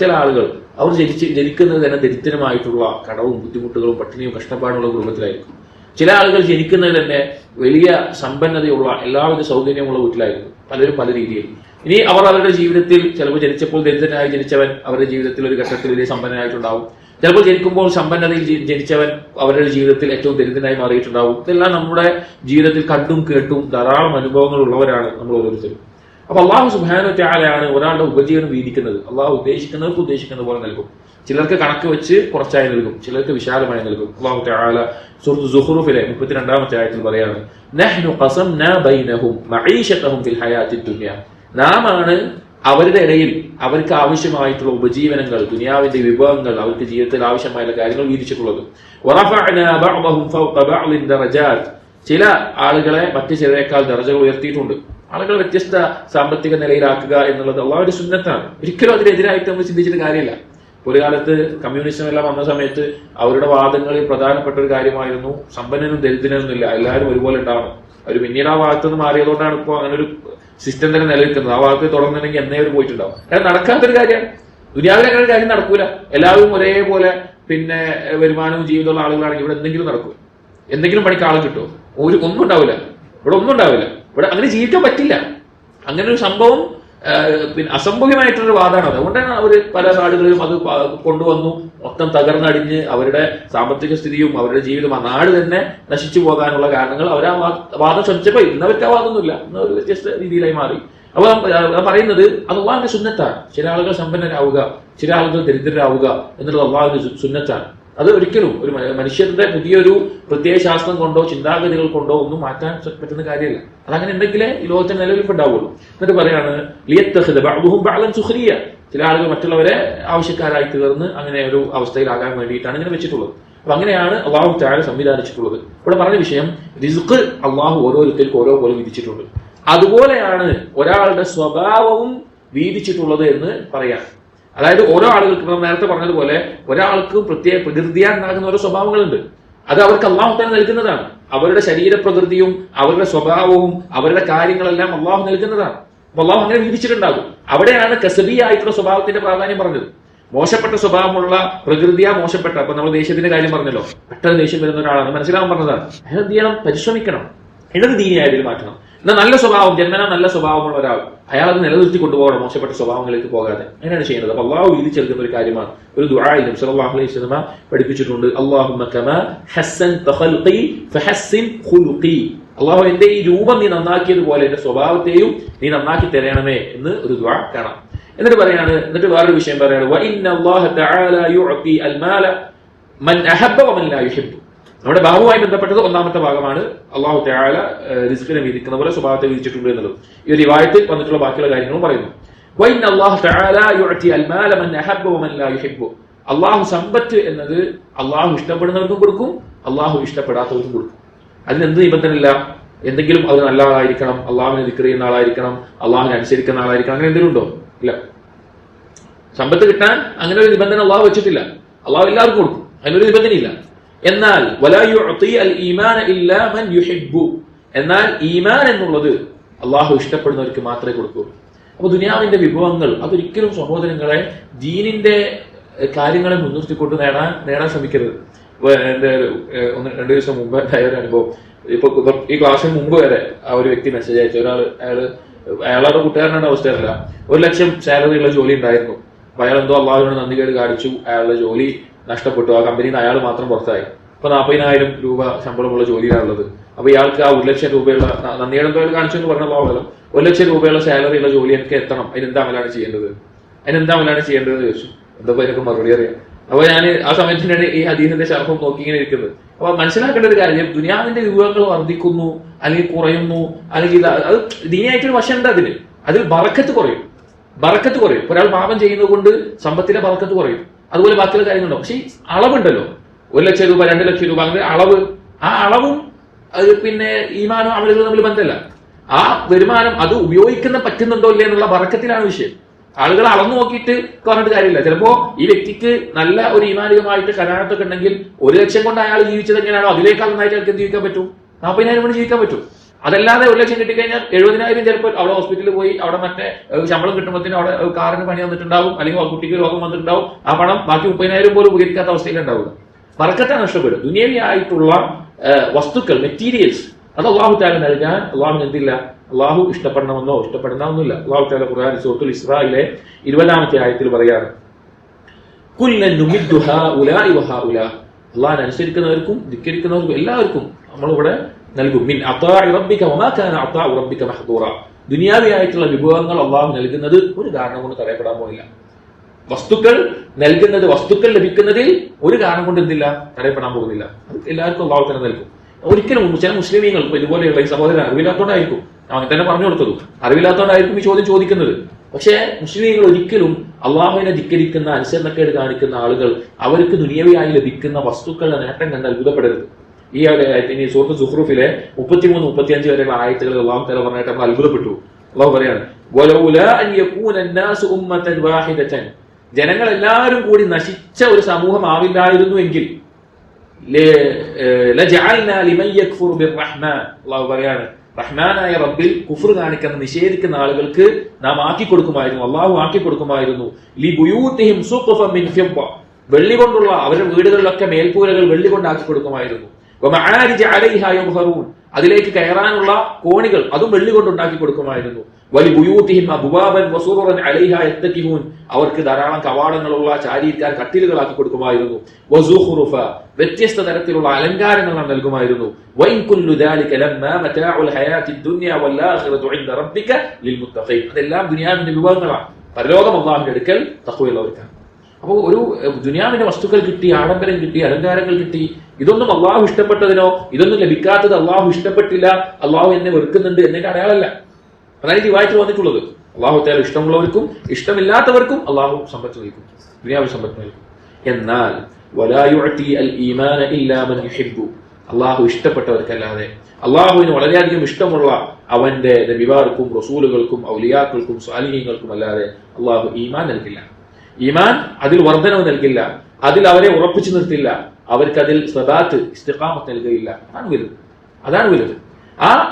ചില ആളുകൾ അവർ ജനിക്കുന്നത് തന്നെ ദരിദ്രമായിട്ടുള്ള കടവും ബുദ്ധിമുട്ടുകളും പട്ടിണിയും കഷ്ടപ്പാടുള്ള കുടുംബത്തിലായിരിക്കും. ചില ആളുകൾ ജനിക്കുന്നത് തന്നെ വലിയ സമ്പന്നതയുള്ള എല്ലാവിധ സൗകര്യമുള്ള വീട്ടിലായിരിക്കും. പലരും പല രീതിയിൽ. ഇനി അവർ അവരുടെ ജീവിതത്തിൽ ചിലപ്പോൾ ജനിച്ചപ്പോൾ ദരിദ്രനായി ജനിച്ചവൻ അവരുടെ ജീവിതത്തിൽ ഒരു ഘട്ടത്തിൽ വലിയ സമ്പന്നനായിട്ടുണ്ടാവും. ചിലപ്പോൾ ജനിക്കുമ്പോൾ സമ്പന്നതയിൽ ജനിച്ചവൻ അവരുടെ ജീവിതത്തിൽ ഏറ്റവും ദരിദ്രനായി മാറിയിട്ടുണ്ടാവും. ഇതെല്ലാം നമ്മുടെ ജീവിതത്തിൽ കണ്ടും കേട്ടും ധാരാളം അനുഭവങ്ങൾ ഉള്ളവരാണ് നമ്മൾ ഓരോരുത്തരും. അപ്പൊ അള്ളാഹു സുബ്ഹാനഹു വ തആലയാണ് ഒരാളുടെ ഉപജീവനം വീതിക്കുന്നത്. അള്ളാഹു ഉദ്ദേശിക്കുന്നവർക്ക് ഉദ്ദേശിക്കുന്ന പോലെ നൽകും. ചിലർക്ക് കണക്ക് വെച്ച് കുറച്ചായി നൽകും, ചിലർക്ക് വിശാലമായി നൽകും. അള്ളാഹു തആല സൂറത്ത് സുഖ്റൂഫിലെ 32-ാമത്തെ ആയത്തിൽ പറയാണ്, നഹ്നു ഖസംനാ ബൈനഹും മഈശതഹും ഫിൽ ഹയാത്തിദ് ദുനിയ, നാമാണ് അവരുടെ ഇടയിൽ അവർക്ക് ആവശ്യമായിട്ടുള്ള ഉപജീവനങ്ങൾ, ദുനിയാവിന്റെ വിഭവങ്ങൾ, അവർക്ക് ജീവിതത്തിൽ ആവശ്യമായ കാര്യങ്ങൾ വീതിച്ചിട്ടുള്ളത്. വറഫഅനാ ബഅദഹും ഫൗഖ ബഅദിൻ ദറജാത്ത്, ചില ആളുകളെ മറ്റു ചിലരെക്കാൾ ദർജകൾ ഉയർത്തിയിട്ടുണ്ട്. ആളുകൾ വ്യത്യസ്ത സാമ്പത്തിക നിലയിലാക്കുക എന്നുള്ളത് അള്ളാഹുവിന്റെ സുന്നത്താണ്. ഒരിക്കലും അതിനെതിരായിട്ട് നമ്മൾ ചിന്തിച്ചിട്ട് കാര്യമില്ല. ഒരു കാലത്ത് കമ്മ്യൂണിസം എല്ലാം വന്ന സമയത്ത് അവരുടെ വാദങ്ങളിൽ പ്രധാനപ്പെട്ട ഒരു കാര്യമായിരുന്നു സമ്പന്നനും ദരിദ്രനൊന്നുമില്ല, എല്ലാവരും ഒരുപോലെ ഉണ്ടാവണം. അവർ പിന്നീട് ആ ഭാഗത്ത് നിന്ന് മാറിയതുകൊണ്ടാണ് ഇപ്പോൾ അങ്ങനെ ഒരു സിസ്റ്റം തന്നെ നിലനിൽക്കുന്നത്. ആ ഭാഗത്ത് തുടർന്നിട്ടുണ്ടെങ്കിൽ എന്നേ അവർ പോയിട്ടുണ്ടാവും. കാരണം നടക്കാത്തൊരു കാര്യമാണ്. ദുനിയാവിൽ അങ്ങനെ ഒരു കാര്യം നടക്കൂല. എല്ലാവരും ഒരേപോലെ പിന്നെ വരുമാനവും ജീവിതമുള്ള ആളുകളാണെങ്കിൽ ഇവിടെ എന്തെങ്കിലും നടക്കും, എന്തെങ്കിലും പണിക്ക് ആൾ കിട്ടുമോ? ഒന്നും ഉണ്ടാവില്ല. ഇവിടെ അങ്ങനെ ജീവിക്കാൻ പറ്റില്ല. അങ്ങനെ ഒരു സംഭവം പിന്നെ അസംഭവ്യമായിട്ടുള്ളൊരു വാദമാണ്. അതുകൊണ്ടാണ് അവർ പല നാടുകളിലും അത് കൊണ്ടുവന്നു മൊത്തം തകർന്നടിഞ്ഞ് അവരുടെ സാമ്പത്തിക സ്ഥിതിയും അവരുടെ ജീവിതം ആ നാട് തന്നെ നശിച്ചു പോകാനുള്ള കാരണങ്ങൾ അവർ ആ വാദം ശ്രമിച്ചപ്പോൾ ഇന്നവർക്ക് ആ വാദമൊന്നുമില്ല, ഇന്ന് ഒരു വ്യത്യസ്ത രീതിയിലായി മാറി. അപ്പൊ പറയുന്നത് അത് അള്ളാഹുവിന്റെ സുന്നത്താണ്. ചില ആളുകൾ സമ്പന്നരാവുക, ചില ആളുകൾ ദരിദ്രരാവുക എന്നുള്ളത് അള്ളാഹുവിന്റെ സുന്നത്താണ്. അത് ഒരിക്കലും ഒരു മനുഷ്യരുടെ പുതിയൊരു പ്രത്യയശാസ്ത്രം കൊണ്ടോ ചിന്താഗതികൾ കൊണ്ടോ ഒന്നും മാറ്റാൻ പറ്റുന്ന കാര്യമല്ല. അതങ്ങനെ ഉണ്ടെങ്കിലേ ഈ ലോകത്തിന് നിലനിൽപ്പുണ്ടാവുള്ളൂ. എന്നിട്ട് പറയാണ് ലിയത്തഖിദ ബഅദുഹും ബഅദൻ സുഖ്രിയ, ചില ആളുകൾ മറ്റുള്ളവരെ ആവശ്യക്കാരായി തീർന്ന് അങ്ങനെ ഒരു അവസ്ഥയിലാകാൻ വേണ്ടിയിട്ടാണ് ഇങ്ങനെ വെച്ചിട്ടുള്ളത്. അപ്പൊ അങ്ങനെയാണ് അള്ളാഹു തആല സംവിധാനിച്ചിട്ടുള്ളത്. ഇവിടെ പറഞ്ഞ വിഷയം റിസ്ക് അള്ളാഹു ഓരോരുത്തർക്കും ഓരോ പോലെ വിധിച്ചിട്ടുണ്ട്. അതുപോലെയാണ് ഒരാളുടെ സ്വഭാവവും വീതിച്ചിട്ടുള്ളത് എന്ന് പറയാം. അതായത് ഓരോ ആളുകൾക്ക് നേരത്തെ പറഞ്ഞതുപോലെ ഒരാൾക്ക് പ്രത്യേക പ്രകൃതിയാണ്ടാകുന്ന ഓരോ സ്വഭാവങ്ങളുണ്ട്. അത് അവർക്ക് അള്ളാഹു തന്നെ നൽകുന്നതാണ്. അവരുടെ ശരീരപ്രകൃതിയും അവരുടെ സ്വഭാവവും അവരുടെ കാര്യങ്ങളെല്ലാം അള്ളാഹു നൽകുന്നതാണ്. അപ്പൊ അള്ളാഹു അങ്ങനെ വീതിച്ചിട്ടുണ്ടാകും. അവിടെയാണ് കസബിയായിട്ടുള്ള സ്വഭാവത്തിന്റെ പ്രാധാന്യം പറഞ്ഞത്. മോശപ്പെട്ട സ്വഭാവമുള്ള പ്രകൃതിയാ മോശപ്പെട്ട, അപ്പൊ നമ്മൾ ദേഷ്യത്തിന്റെ കാര്യം പറഞ്ഞല്ലോ, പെട്ടെന്ന് ദേഷ്യം വരുന്ന ഒരാളാണ് മനസ്സിലാവാൻ പറഞ്ഞതാണ്. അയാൾ എന്ത് ചെയ്യണം? പരിശ്രമിക്കണം, ഇടത് ദീനിയായതിൽ മാറ്റണം. എന്നാൽ നല്ല സ്വഭാവം, ജന്മന നല്ല സ്വഭാവമുള്ള ഒരാൾ അയാൾ അത് നിലനിർത്തി കൊണ്ടുപോകണം, മോശപ്പെട്ട സ്വഭാവങ്ങളിലേക്ക് പോകാതെ. അങ്ങനെയാണ് ചെയ്യുന്നത്. അപ്പൊ അള്ളാഹു വീതിച്ചെടുക്കുന്ന ഒരു കാര്യമാണ്. ഒരു ദുആയിൽ നബി സല്ലല്ലാഹു അലൈഹി വസല്ലം പഠിപ്പിച്ചിട്ടുണ്ട്, അല്ലാഹുമ്മ കമാ ഹസ്സൻത ഖൽഖി ഫഹസ്സിൻ ഖുലുഖി, അള്ളാഹു എന്റെ ഈ രൂപം നീ നന്നാക്കിയതുപോലെ എന്റെ സ്വഭാവത്തെയും നീ നന്നാക്കി തരണമേ എന്ന് ഒരു ദുആ കാണാം. എന്നിട്ട് വേറൊരു വിഷയം പറയാണ്, വഇന്ന അല്ലാഹ തആല യുഅതി അൽ മാല മൻ അഹബ്ബ വമൻ ലാ യുഹിബ്ബു, നമ്മുടെ ബാഹുമായി ബന്ധപ്പെട്ടത് ഒന്നാമത്തെ ഭാഗമാണ്. അള്ളാഹു തആല റിസ്കിനെ വിധിക്കുന്ന പോലെ സ്വഭാവത്തെ വിധിച്ചിട്ടുണ്ട് എന്നുള്ളത് ഈ ഒരു റിവായത്തിൽ വന്നിട്ടുള്ള ബാക്കിയുള്ള കാര്യങ്ങളും പറയുന്നു. വഇന്ന അല്ലാഹു തആല യുഅതി അൽമാല മൻ അഹബ്ബ വമൻ ലാ യുഹിബ്ബു. അള്ളാഹു സമ്പത്ത് എന്നത് അള്ളാഹു ഇഷ്ടപ്പെടുന്നവർക്കും കൊടുക്കും, അള്ളാഹു ഇഷ്ടപ്പെടാത്തവർക്കും കൊടുക്കും. അതിനെന്ത് നിബന്ധനയില്ല, എന്തെങ്കിലും അത് നല്ല ആളായിരിക്കണം, അള്ളാഹുവിനെ ദിക്ർ ചെയ്യുന്ന ആളായിരിക്കണം, അള്ളാഹുവിനെ അനുസരിക്കുന്ന ആളായിരിക്കണം, അങ്ങനെ എന്തെങ്കിലും ഉണ്ടോ? ഇല്ല. സമ്പത്ത് കിട്ടാൻ അങ്ങനെ ഒരു നിബന്ധന അള്ളാഹു വെച്ചിട്ടില്ല. അള്ളാഹു എല്ലാവർക്കും കൊടുക്കും, അതിനൊരു നിബന്ധനയില്ല. എന്നാൽ വലാ യുഅതി അൽ ഈമാന ഇല്ലാ മൻ യുഹിബ്ബു, എന്നാൽ ഈമാൻ എന്നുള്ളത് അള്ളാഹു ഇഷ്ടപ്പെടുന്നവർക്ക് മാത്രമേ കൊടുക്കൂ. അപ്പൊ ദുനിയാവിന്റെ വിഭവങ്ങൾ അതൊരിക്കലും സഹോദരങ്ങളെ ദീനിന്റെ കാര്യങ്ങളെ മുൻനിർത്തിക്കൊണ്ട് നേടാൻ ശ്രമിക്കരുത്. എന്റെ 1-2 ദിവസം മുമ്പ് ഉണ്ടായ ഒരു അനുഭവം, ഇപ്പൊ ഈ ക്ലാസ്സിന് മുമ്പ് വരെ ആ ഒരു വ്യക്തി മെസ്സേജ് അയച്ചു. അയാളുടെ കൂട്ടുകാരനാണ് അവസ്ഥയല്ല, 1 ലക്ഷം സാലറി ഉള്ള ജോലി ഉണ്ടായിരുന്നു. അപ്പൊ അയാൾ എന്തോ അള്ളാഹുവിനോട് നന്ദികേട് കാണിച്ചു, അയാളുടെ ജോലി നഷ്ടപ്പെട്ടു, ആ കമ്പനിയിൽ നിന്ന് അയാൾ മാത്രം പുറത്തായി. ഇപ്പൊ 40,000 രൂപ ശമ്പളമുള്ള ജോലിയിലാണുള്ളത്. അപ്പൊ ഇയാൾക്ക് ആ 1 ലക്ഷം രൂപയുള്ള നന്ദികേട് എന്തോ കാണിച്ചു എന്ന് പറഞ്ഞ അള്ളാഹുലം 1 ലക്ഷം രൂപയുള്ള സാലറി ഉള്ള ജോലി എനിക്ക് എത്തണം, അതിനെന്താ അമലാണ് ചെയ്യേണ്ടത് ചോദിച്ചു. എന്താ ഇതിനൊക്കെ മറുപടി അറിയാം. അപ്പൊ ഞാൻ ആ സമയത്തിനാണ് ഈ ഹദീസിന്റെ ശർഹം നോക്കി ഇങ്ങനെ ഇരിക്കുന്നത്. അപ്പൊ മനസ്സിലാക്കേണ്ട ഒരു കാര്യം, ദുനിയാവിന്റെ വിഭവങ്ങൾ വർദ്ധിക്കുന്നു അല്ലെങ്കിൽ കുറയുന്നു, അല്ലെങ്കിൽ അത് ദീനിയായിട്ടൊരു വശമുണ്ട് അതിൽ ബറക്കത്ത് കുറയും. ഒരാൾ പാപം ചെയ്യുന്നത് കൊണ്ട് സമ്പത്തിലെ ബറക്കത്ത് കുറയും, അതുപോലെ ബാക്കിയുള്ള കാര്യങ്ങളുണ്ടാവും. പക്ഷെ അളവുണ്ടല്ലോ, 1 ലക്ഷം രൂപ 2 ലക്ഷം രൂപ അങ്ങനെ അളവ്, ആ അളവും അത് പിന്നെ ഈമാനും അമലുകളും തമ്മിൽ ബന്ധമല്ല. ആ വരുമാനം അത് ഉപയോഗിക്കുന്ന പറ്റുന്നുണ്ടോ ഇല്ലേ എന്നുള്ള ബറക്കത്തിലാണ് വിഷയം. ആളുകൾ അളന്നു നോക്കിയിട്ട് പറഞ്ഞിട്ട് കാര്യമില്ല. ചിലപ്പോ ഈ വ്യക്തിക്ക് നല്ല ഒരു ഈമാനികമായിട്ട് കരാറത്തൊക്കെ ഉണ്ടെങ്കിൽ 1 ലക്ഷം കൊണ്ട് അയാൾ ജീവിച്ചത് എങ്ങനെയാണോ അതിലേക്കാൾ നന്നായിട്ട് അയാൾക്ക് എന്ത് ജീവിക്കാൻ പറ്റും, 40,000 കൊണ്ട് ജീവിക്കാൻ പറ്റും. അതല്ലാതെ 1 ലക്ഷം കിട്ടിക്കഴിഞ്ഞാൽ 70,000 ചിലപ്പോൾ അവിടെ ഹോസ്പിറ്റലിൽ പോയി അവിടെ മറ്റേ ശമ്പളം കിട്ടുമ്പോഴത്തേനും അവിടെ കാറിന് പണി വന്നിട്ടുണ്ടാവും, അല്ലെങ്കിൽ കുട്ടിക്ക് രോഗം വന്നിട്ടുണ്ടാവും. ആ പണം ബാക്കി 30,000 പോലും ഉപകരിക്കാത്ത അവസ്ഥയിലുണ്ടാവുക. ബറക്കത്താണ് നഷ്ടപ്പെടും. ദുനിയാവിയായിട്ടുള്ള വസ്തുക്കൾ, മെറ്റീരിയൽസ്, അത് അള്ളാഹു തആല നൽകാൻ അള്ളാഹുവിന് എന്തില്ല, അള്ളാഹു ഇഷ്ടപ്പെടണമെന്നോ ഇഷ്ടപ്പെടണമെന്നില്ല. അള്ളാഹു തആല ഖുർആൻ സൂറത്തുൽ ഇസ്രായിലെ 20-ാമത്തെ ആയത്തിൽ പറയാണ്, കുല്ലൻ നുമിദ്ദു ഹഉലാഇ വഹഉലാ, അള്ളാഹുവിനെ അനുസരിക്കുന്നവർക്കും ധിക്കരിക്കുന്നവർക്കും എല്ലാവർക്കും നമ്മളിവിടെ നൽകും. മിൻ അതാഇ റബ്ബിക വമാ കാന അതാഉ റബ്ബിക മഹ്ദൂറ. ദുനിയാവിയായിട്ടുള്ള വിഭവങ്ങൾ അള്ളാഹു നൽകുന്നത് ഒരു കാരണം കൊണ്ട് തടയപ്പെടാൻ പോയില്ല. വസ്തുക്കൾ ലഭിക്കുന്നതിൽ ഒരു കാരണം കൊണ്ട് എന്തില്ല, തടയപ്പെടാൻ പോകുന്നില്ല. അത് എല്ലാവർക്കും അള്ളാഹു തന്നെ നൽകും. ഒരിക്കലും ചില മുസ്ലിമീങ്ങൾ ഇതുപോലെയുള്ള ഈ സഹോദരൻ അറിവില്ലാത്തോണ്ടായിരിക്കും അവൻ തന്നെ പറഞ്ഞു കൊടുത്തതും, അറിവില്ലാത്തോണ്ടായിരിക്കും ഈ ചോദ്യം ചോദിക്കുന്നത്. പക്ഷേ മുസ്ലിമീങ്ങൾ ഒരിക്കലും അള്ളാഹുവിനെ ധിക്കരിക്കുന്ന, അനുസരണക്കേട് കാണിക്കുന്ന ആളുകൾ അവർക്ക് ദുനിയാവിയായി ലഭിക്കുന്ന വസ്തുക്കളുടെ നേട്ടം കണ്ട് അത്ഭുതപ്പെടരുത്. ഈ സൂറത്ത് സുഖ്റൂഫിലെ 33-35 വരെയുള്ള ആയത്തുകളിൽ അള്ളാഹു തആല പറഞ്ഞിട്ട് നമ്മൾ അത്ഭുതപ്പെട്ടു. അള്ളാഹു പറയാണ്, വലൗലാ അൻ യകൂന അന്നാസു ഉമ്മതൻ വാഹിദതൻ, ജനങ്ങൾ എല്ലാവരും കൂടി നശിച്ച ഒരു സമൂഹം ആവില്ലായിരുന്നു എങ്കിൽ ലജഅൽനാ ലിമൻ യക്ഫുറു ബിർറഹ്മാൻ, അള്ളാഹു പറയാണ് റഹ്മാനായ റബ്ബിൽ കുഫ്ർ കാണിക്കുന്ന, നിഷേധിക്കുന്ന ആളുകൾക്ക് നാം ആക്കിക്കൊടുക്കുമായിരുന്നു, അള്ളാഹു ആക്കിക്കൊടുക്കുമായിരുന്നു, ലിബുയൂതിഹിം സുഖഫൻ മിൻ ഫിദ്ദ, വെള്ളി കൊണ്ടുള്ള അവരുടെ വീടുകളിലൊക്കെ മേൽക്കൂരകൾ വെള്ളി കൊണ്ട് ആക്കി കൊടുക്കുമായിരുന്നു. വമആരിജ അലൈഹാ യദ്ഹറൂൻ, അതിലേക്ക് കയറാനുള്ള കോണികൾ അതും വെള്ളി കൊണ്ട് ഉണ്ടാക്കി കൊടുക്കുമായിരുന്നു. വലിബുയൂതിഹിം അബ്വാബൻ വസുറൻ അലൈഹാ യത്തഖിഊൻ, അവർക്ക് ധാരാളം കവാടങ്ങളുള്ള ചാരിയിരിക്കാൻ കട്ടിലുകളാക്കി കൊടുക്കുമായിരുന്നു. വസുഖ്റുഫ, വ്യത്യസ്ത തരത്തിലുള്ള അലങ്കാരങ്ങൾ നാം നൽകുമായിരുന്നു. വഇൻ കുല്ലു ദാലിക ലമ്മാ മതാഉൽ ഹയാത്തിദ് ദുനിയ വൽ ആഖിറതു ഇൻദ റബ്ബിക ലിൽമുത്തഖീൻ, അതെല്ലാം ദുനിയാവിന്റെ വിഭവങ്ങളാണ്, പരലോകം അല്ലാഹുവിന്റെ അടുക്കൽ തഖ്വയുള്ളവർക്കാണ്. അപ്പോൾ ഒരു ദുനിയാവിന്റെ വസ്തുക്കൾ കിട്ടി, ആഡംബരം കിട്ടി, അലങ്കാരങ്ങൾ കിട്ടി, ഇതൊന്നും അള്ളാഹു ഇഷ്ടപ്പെട്ടതിനോ ഇതൊന്നും ലഭിക്കാത്തത് അള്ളാഹു ഇഷ്ടപ്പെട്ടില്ല, അള്ളാഹു എന്നെ വെറുക്കുന്നുണ്ട് എന്നതിന്റെ അടയാളമല്ല. അതാണ് ഈ വായിച്ചു വന്നിട്ടുള്ളത്. അള്ളാഹു തആല ഇഷ്ടമുള്ളവർക്കും ഇഷ്ടമില്ലാത്തവർക്കും അള്ളാഹു സമ്പത്ത് നൽകും, ദുനിയാവിൽ സമ്പത്ത് നൽകും. എന്നാൽ വലാ യുഅതി അൽ ഈമാന ഇല്ലാ മൻ യുഹിബ്ബു, അള്ളാഹു ഇഷ്ടപ്പെട്ടവർക്കല്ലാതെ, അള്ളാഹുവിന് വളരെയധികം ഇഷ്ടമുള്ള അവന്റെ നബിമാർക്കും റസൂലുകൾക്കും ഔലിയാക്കൾക്കും സാലിഹീങ്ങൾക്കും അല്ലാതെ അള്ളാഹു ഈമാൻ നൽകില്ല. ഈമാൻ അതിൽ വർധനവ് നൽകില്ല, അതിൽ അവരെ ഉറപ്പിച്ചു നിർത്തില്ല, അവർക്ക് അതിൽ സബാത്ത് ഇസ്തിഖാമത്ത് നൽകുകയില്ല. അതാണ് വലുത്.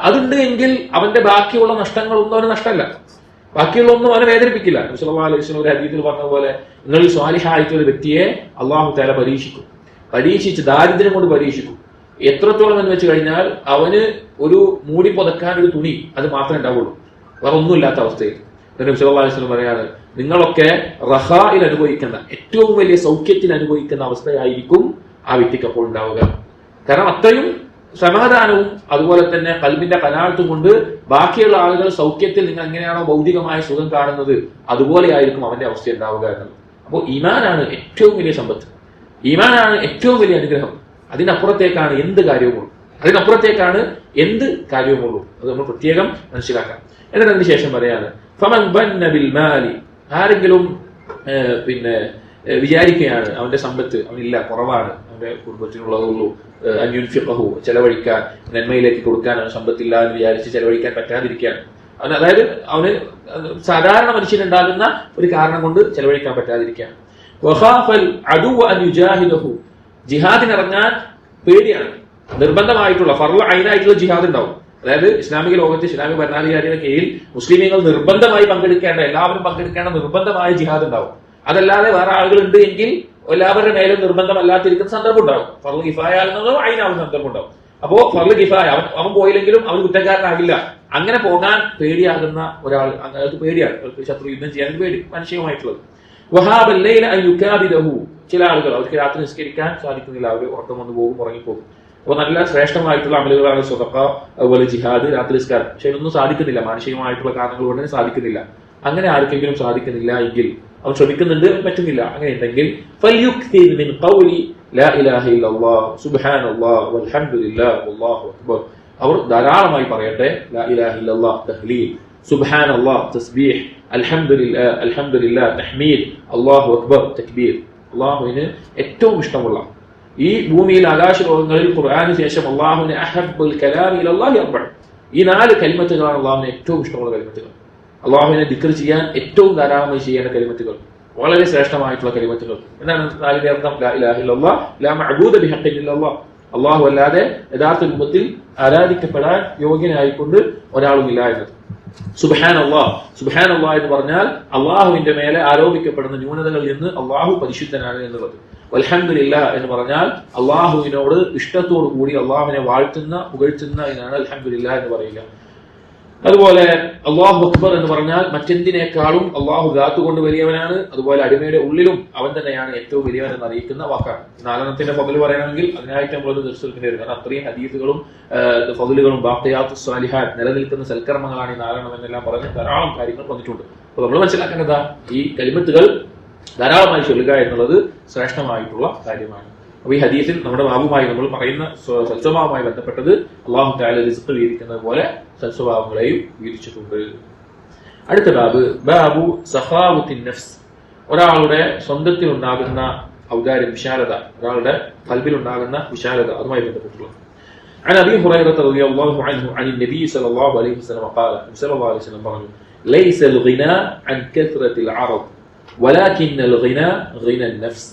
അതുണ്ട് എങ്കിൽ അവന്റെ ബാക്കിയുള്ള നഷ്ടങ്ങളൊന്നും അവന് നഷ്ടമല്ല, ബാക്കിയുള്ളൊന്നും അവനെ വേദനിപ്പിക്കില്ല. നബി സല്ലല്ലാഹു അലൈഹി വസല്ലം ഒരു ഹദീസിൽ പറഞ്ഞ പോലെ, നിങ്ങൾ സ്വാലിഹായിട്ടുള്ള ഒരു വ്യക്തിയെ അല്ലാഹു തആല പരീക്ഷിച്ച് ദാരിദ്ര്യം കൊണ്ട് പരീക്ഷിക്കും. എത്രത്തോളം എന്ന് വെച്ച് കഴിഞ്ഞാൽ അവന് ഒരു മൂടി പുതക്കാൻ ഒരു തുണി അത് മാത്രമേ ഉണ്ടാവുള്ളൂ, വേറെ ഒന്നുമില്ലാത്ത അവസ്ഥയിൽ. നബി സല്ലല്ലാഹു അലൈഹി വസല്ലം പറയാണ്, നിങ്ങളൊക്കെ റഹായിൽ അനുഭവിക്കുന്ന, ഏറ്റവും വലിയ സൗഖ്യത്തിൽ അനുഭവിക്കുന്ന അവസ്ഥയായിരിക്കും ആ വ്യക്തിക്ക് അപ്പോൾ ഉണ്ടാവുക. കാരണം അത്രയും സമാധാനവും അതുപോലെ തന്നെ ഖൽബിന്റെ ഖനാഅത്തും കൊണ്ട് ബാക്കിയുള്ള ആളുകൾ സൗഖ്യത്തിൽ നിങ്ങൾ എങ്ങനെയാണോ ഭൗതികമായ സുഖം കാണുന്നത് അതുപോലെ ആയിരിക്കും അവന്റെ അവസ്ഥ ഉണ്ടാവുക എന്നുള്ളത്. അപ്പോൾ ഈമാനാണ് ഏറ്റവും വലിയ സമ്പത്ത്, ഈമാനാണ് ഏറ്റവും വലിയ അനുഗ്രഹം. അതിനപ്പുറത്തേക്കാണ് എന്ത് കാര്യവുമുള്ളൂ. അതിനപ്പുറത്തേക്കാണ് എന്ത് കാര്യവുമുള്ളൂ. അത് നമ്മൾ പ്രത്യേകം മനസ്സിലാക്കാം. എന്നിട്ട് അതിന് ശേഷം പറയാണ് ഫമൻ ബന്ന ബിൽ മാലി, ആരെങ്കിലും വിചാരിക്കുകയാണ് അവന്റെ സമ്പത്ത് അവനില്ല, കുറവാണ്, അവന്റെ കുടുംബത്തിനുള്ളതുള്ളൂ, അന്യുൻഫിഖഹു ചെലവഴിക്കാൻ, നന്മയിലേക്ക് കൊടുക്കാൻ അവന് സമ്പത്തില്ല എന്ന് വിചാരിച്ച് ചെലവഴിക്കാൻ പറ്റാതിരിക്കാൻ, അവന് അതായത് അവന് സാധാരണ മനുഷ്യനുണ്ടാകുന്ന ഒരു കാരണം കൊണ്ട് ചെലവഴിക്കാൻ പറ്റാതിരിക്കാൻ. വഖാഫൽ അദുവ അൻ യുജാഹിദഹു, ജിഹാദിനിറങ്ങാൻ പേടിയാണ്. നിർബന്ധമായിട്ടുള്ള ഫർള ഐനായിട്ടുള്ള ജിഹാദ് ഉണ്ടാവും. അതായത് ഇസ്ലാമിക ലോകത്ത് ഇസ്ലാമിക ഭരണാധികാരിയുടെ കീഴിൽ മുസ്ലിമീങ്ങൾ നിർബന്ധമായി പങ്കെടുക്കേണ്ട, എല്ലാവരും പങ്കെടുക്കേണ്ട നിർബന്ധമായ ജിഹാദ് ഉണ്ടാവും. അതല്ലാതെ വേറെ ആളുകളുണ്ട് എങ്കിൽ എല്ലാവരുടെ മേലും നിർബന്ധമല്ലാത്തിരിക്കുന്ന സന്ദർഭം ഉണ്ടാവും. ഫർള് കിഫായ എന്നത് ഐനാവുന്ന സന്ദർഭം ഉണ്ടാവും. അപ്പോ ഫർള് കിഫായ അവൻ പോയില്ലെങ്കിലും അവൻ കുറ്റക്കാരനാകില്ല. അങ്ങനെ പോകാൻ പേടിയാകുന്ന ഒരാൾ, അയാൾക്ക് പേടിയാണ്, ശത്രു യുദ്ധം ചെയ്യാൻ പേടി മനുഷ്യമായിട്ടുള്ളത്. വഹാബല്ലൈല അൻ യുകാബിദഹു, ചില ആളുകൾ അവർക്ക് രാത്രി നിസ്കരിക്കാൻ സാധിക്കുന്നില്ല, അവർ ഉറക്കം വന്നു പോകും, ഉറങ്ങിപ്പോകും. അപ്പൊ നല്ല ശ്രേഷ്ഠമായിട്ടുള്ള അമലുകളാണ് സ്വതക്ക, അതുപോലെ ജിഹാദ്, രാത്രി നിസ്കാരം. പക്ഷെ ഇതൊന്നും സാധിക്കുന്നില്ല, മാനുഷികമായിട്ടുള്ള കാരണങ്ങൾ കൊണ്ട് സാധിക്കുന്നില്ല. അങ്ങനെ ആർക്കെങ്കിലും സാധിക്കുന്നില്ല എങ്കിൽ, അവൻ ശ്രമിക്കുന്നുണ്ട് പറ്റുന്നില്ല, അങ്ങനെ ഉണ്ടെങ്കിൽ ഫൽയുക്തിർ മിൻ ഖൗലി ലാ ഇലാഹ ഇല്ലല്ലാഹ് സുബ്ഹാനല്ലാഹ് വൽഹംദുലില്ലാഹ് വല്ലാഹു അക്ബർ, അവർ ധാരാളമായി പറയട്ടെ ലാ ഇലാഹ ഇല്ലല്ലാഹ് തഹ്ലീൽ, സുബ്ഹാനല്ലാഹ് തസ്ബീഹ്, അൽഹംദുലില്ലാഹ് തഹ്മീദ്, അല്ലാഹു അക്ബർ തക്ബീർ. അല്ലാഹുവിന് ഏറ്റവും ഇഷ്ടമുള്ള ഈ ഭൂമിയിൽ ആകാശ ലോകങ്ങളിൽ ഖുർആന് ശേഷം അല്ലാഹുവിന് അഹബ്ബുൽ കലാമി ഇലല്ലാഹി അർബഅ, ഈ 4 കലിമത്തുകളാണ് അല്ലാഹുവിന് ഏറ്റവും ഇഷ്ടമുള്ള കലിമത്തുകൾ. അള്ളാഹുവിനെ ദിക്ർ ചെയ്യാൻ ഏറ്റവും ധാരാളമായി ചെയ്യേണ്ട കലിമത്തുകൾ, വളരെ ശ്രേഷ്ഠമായിട്ടുള്ള കലിമത്തുകൾ. എന്താണ് 4ന്റെ അർത്ഥം? ലാ ഇലാഹ ഇല്ലല്ലാഹ് ലാ മഅബൂദ ബിഹഖ്ഖിൻ ഇല്ലല്ലാഹ്, അള്ളാഹു അല്ലാതെ യഥാർത്ഥ രൂപത്തിൽ ആരാധിക്കപ്പെടാൻ യോഗ്യനായിക്കൊണ്ട് ഒരാളുമില്ല എന്നത്. സുബ്ഹാനല്ലാഹ്, സുബ്ഹാനല്ലാഹ് എന്ന് പറഞ്ഞാൽ അള്ളാഹുവിന്റെ മേലെ ആരോപിക്കപ്പെടുന്ന ന്യൂനതകളിൽ നിന്ന് അള്ളാഹു പരിശുദ്ധനാണ് എന്നുള്ളത്. വൽഹംദുലില്ലാഹ് എന്ന് പറഞ്ഞാൽ അള്ളാഹുവിനോട് ഇഷ്ടത്തോടു കൂടി അള്ളാഹുവിനെ വാഴ്ത്തുന്ന പുകഴ്ത്തുന്ന ഇതിനാണ് അൽഹംദുലില്ലാഹ് എന്ന് പറയുക. അതുപോലെ അല്ലാഹു അക്ബർ എന്ന് പറഞ്ഞാൽ മറ്റെന്തിനേക്കാളും അള്ളാഹു ദാത്ത് കൊണ്ട് വലിയവനാണ്, അതുപോലെ അടിമയുടെ ഉള്ളിലും അവൻ തന്നെയാണ് ഏറ്റവും വലിയവൻ എന്ന് അറിയിക്കുന്ന വാക്കാണ്. 4ത്തിന്റെ ഫضل പറയണമെങ്കിൽ അതിനായിട്ട് നമ്മൾ തീർച്ചയായിട്ടും വരും. കാരണം അത്രയും ഹദീസുകളും ഫضലുകളും ബാഖിയാത്തു സ്വാലിഹാത്ത് നിലനിൽക്കുന്ന സൽക്കർമ്മങ്ങളാണ് ഈ 4 എന്നെല്ലാം പറഞ്ഞ് ധാരാളം കാര്യങ്ങൾ വന്നിട്ടുണ്ട്. അപ്പൊ നമ്മൾ മനസ്സിലാക്കേണ്ടതാ ഈ കലിമത്തുകൾ ധാരാളമായി ചൊല്ലുക എന്നുള്ളത് ശ്രേഷ്ഠമായിട്ടുള്ള കാര്യമാണ്. അപ്പൊ ഈ ഹദീസിൽ നമ്മുടെ ബാബുമായി നമ്മൾ പറയുന്ന സൽസ്വഭാവവുമായി ബന്ധപ്പെട്ടത് അല്ലാഹു തആല റിസ്ക് വീതിക്കുന്നത് പോലെ സൽസ്വഭാവങ്ങളെയും വീതിച്ചിട്ടുണ്ട്. അടുത്ത ബാബു സഖാവത്തിൻ നഫ്സ്, ഒരാളുടെ സ്വന്തത്തിൽ ഉണ്ടാകുന്ന ഔദാര്യം, വിശാലത, ഒരാളുടെ ഖൽബിൽ ഉണ്ടാകുന്ന വിശാലത, അതുമായി ബന്ധപ്പെട്ടുള്ളത്. عن ابي هريره رضي الله عنه عن النبي صلى الله عليه وسلم قال صلى الله عليه وسلم പറഞ്ഞു ليس الغنى عن كثرة العرض ولكن الغنى غنى النفس.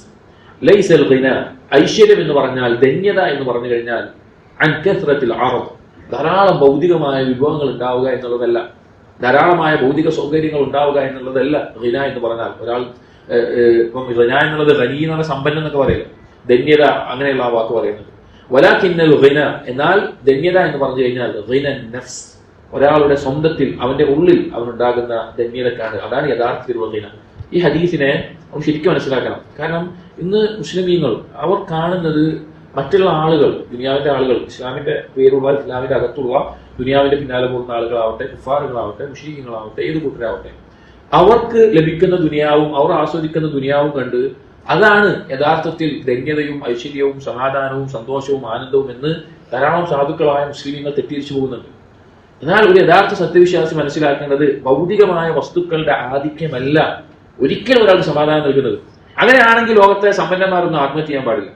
ليس الغنى, ഐശ്വര്യം എന്ന് പറഞ്ഞാൽ, ധന്യത എന്ന് പറഞ്ഞു കഴിഞ്ഞാൽ, അൻ കത്റത്തിൽ അറദ്, ധാരാളം ഭൗതികമായ വിഭവങ്ങൾ ഉണ്ടാവുക എന്നുള്ളതല്ല, ധാരാളമായ ഭൗതിക സൗകര്യങ്ങൾ ഉണ്ടാവുക എന്നുള്ളതല്ല ഘിന എന്ന് പറഞ്ഞാൽ. ഒരാൾ ഇപ്പം ഘിന എന്നുള്ളത് ഘനി എന്നുള്ള സമ്പന്നം എന്നൊക്കെ പറയില്ല, ധന്യത അങ്ങനെയുള്ള ആ വാക്ക് പറയുന്നത്. വലാകിന്നൽ ഘിന, എന്നാൽ ധന്യത എന്ന് പറഞ്ഞു കഴിഞ്ഞാൽ ഘിന നഫ്സ്, ഒരാളുടെ സ്വന്തത്തിൽ അവന്റെ ഉള്ളിൽ അവനുണ്ടാകുന്ന ധന്യതക്കാണ്, അതാണ് യഥാർത്ഥത്തിലുള്ള ഘിന. ഈ ഹദീസിനെ നമ്മൾ ശരിക്കും മനസ്സിലാക്കണം. കാരണം ഇന്ന് മുസ്ലിമീങ്ങൾ അവർ കാണുന്നത് മറ്റുള്ള ആളുകൾ, ദുനിയാവിന്റെ ആളുകൾ, ഇസ്ലാമിന്റെ പേരുള്ള ഇസ്ലാമിന്റെ അകത്തുള്ള ദുനിയാവിന്റെ പിന്നാലെ പോകുന്ന ആളുകളാവട്ടെ, കുഫാറുകളാവട്ടെ, മുശ്രിക്കീങ്ങളാവട്ടെ, ഏത് കൂട്ടരാവട്ടെ, അവർക്ക് ലഭിക്കുന്ന ദുനിയാവും അവർ ആസ്വദിക്കുന്ന ദുനിയാവും കണ്ട് അതാണ് യഥാർത്ഥത്തിൽ ധന്യതയും ഐശ്വര്യവും സമാധാനവും സന്തോഷവും ആനന്ദവും എന്ന് ധാരാളം സാധുക്കളായ മുസ്ലിമീങ്ങൾ തെറ്റിദ്ധരിച്ചു പോകുന്നുണ്ട്. എന്നാൽ ഒരു യഥാർത്ഥ സത്യവിശ്വാസി മനസ്സിലാക്കേണ്ടത് ഭൗതികമായ വസ്തുക്കളുടെ ആധിക്യമല്ല ഒരിക്കലും ഒരാൾക്ക് സമാധാനം നൽകുന്നത്. അങ്ങനെയാണെങ്കിൽ ലോകത്തെ സമ്പന്നന്മാരൊന്നും ആത്മഹത്യ ചെയ്യാൻ പാടില്ല.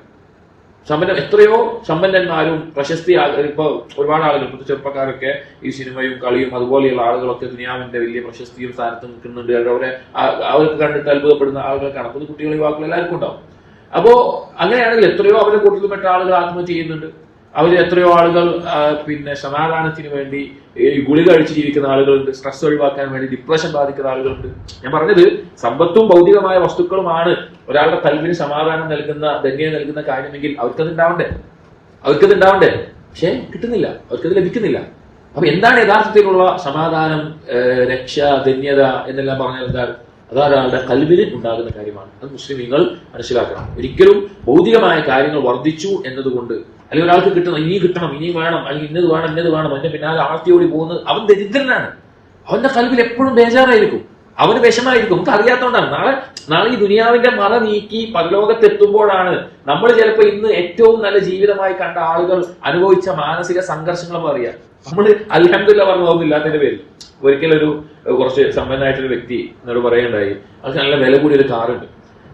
എത്രയോ സമ്പന്നന്മാരും പ്രശസ്തി, ഇപ്പൊ ഒരുപാട് ആളുകൾ, ചെറുപ്പക്കാരൊക്കെ ഈ സിനിമയും കളിയും അതുപോലെയുള്ള ആളുകളൊക്കെ ദുനിയാവിന്റെ വലിയ പ്രശസ്തിയും സ്ഥാനത്ത് നിൽക്കുന്നുണ്ട്. അവർക്ക് കണ്ടിട്ട് അത്ഭുതപ്പെടുന്ന ആളുകൾക്കാണ്. പുതു കുട്ടികൾ, യുവാക്കൾ എല്ലാവർക്കും ഉണ്ടാവും. അപ്പോ അങ്ങനെയാണെങ്കിൽ എത്രയോ അവരെ കൂട്ടത്തിൽപ്പെട്ട ആളുകൾ ആത്മഹത്യ ചെയ്യുന്നുണ്ട്. അവര് എത്രയോ ആളുകൾ സമാധാനത്തിന് വേണ്ടി ഗുളിക കഴിച്ച് ജീവിക്കുന്ന ആളുകളുണ്ട്, സ്ട്രെസ് ഒഴിവാക്കാൻ വേണ്ടി ഡിപ്രഷൻ ബാധിക്കുന്ന ആളുകളുണ്ട്. ഞാൻ പറഞ്ഞത് സമ്പത്തും ഭൗതികമായ വസ്തുക്കളുമാണ് ഒരാളുടെ കൽവിന് സമാധാനം നൽകുന്ന, ധന്യത നൽകുന്ന കാര്യമെങ്കിൽ അവർക്കത് ഉണ്ടാവണ്ടേ, പക്ഷെ കിട്ടുന്നില്ല, അവർക്കത് ലഭിക്കുന്നില്ല. അപ്പൊ എന്താണ് യഥാർത്ഥത്തിലുള്ള സമാധാനം, രക്ഷ, ധന്യത എന്നെല്ലാം പറഞ്ഞാൽ എന്താണ്? അതൊരാളുടെ കൽവിന് ഉണ്ടാകുന്ന കാര്യമാണ്. അത് മുസ്ലിമീങ്ങൾ മനസ്സിലാക്കണം. ഒരിക്കലും ഭൗതികമായ കാര്യങ്ങൾ വർദ്ധിച്ചു എന്നതുകൊണ്ട്, അല്ലെങ്കിൽ ഒരാൾക്ക് കിട്ടണം, ഇനിയും കിട്ടണം, ഇനിയും വേണം, അല്ലെങ്കിൽ ഇന്നത് വേണം, ഇന്നത് വേണം, അതിന്റെ പിന്നാലെ ആർത്തിയോടി പോകുന്നത് അവൻ ദരിദ്രനാണ്. അവന്റെ കൽവിൽ എപ്പോഴും ബേജാറായിരിക്കും. അവന് വിഷമായിരിക്കും. നമുക്ക് അറിയാത്തതുകൊണ്ടാണ്. നാളെ ഈ ദുനിയാവിന്റെ മറ നീക്കി പരലോകത്തെത്തുമ്പോഴാണ് നമ്മൾ ചിലപ്പോൾ ഇന്ന് ഏറ്റവും നല്ല ജീവിതമായി കണ്ട ആളുകൾ അനുഭവിച്ച മാനസിക സംഘർഷങ്ങളും അറിയാം. നമ്മൾ അൽഹംദുലില്ലാഹ് പറഞ്ഞു പോകുന്നില്ലാത്തതിന്റെ പേരിൽ ഒരിക്കലൊരു കുറച്ച് സമ്പന്നനായിട്ടൊരു വ്യക്തി എന്നോട് പറയുണ്ടായി, അവർക്ക് നല്ല വില കൂടിയ ഒരു കാറുണ്ട്.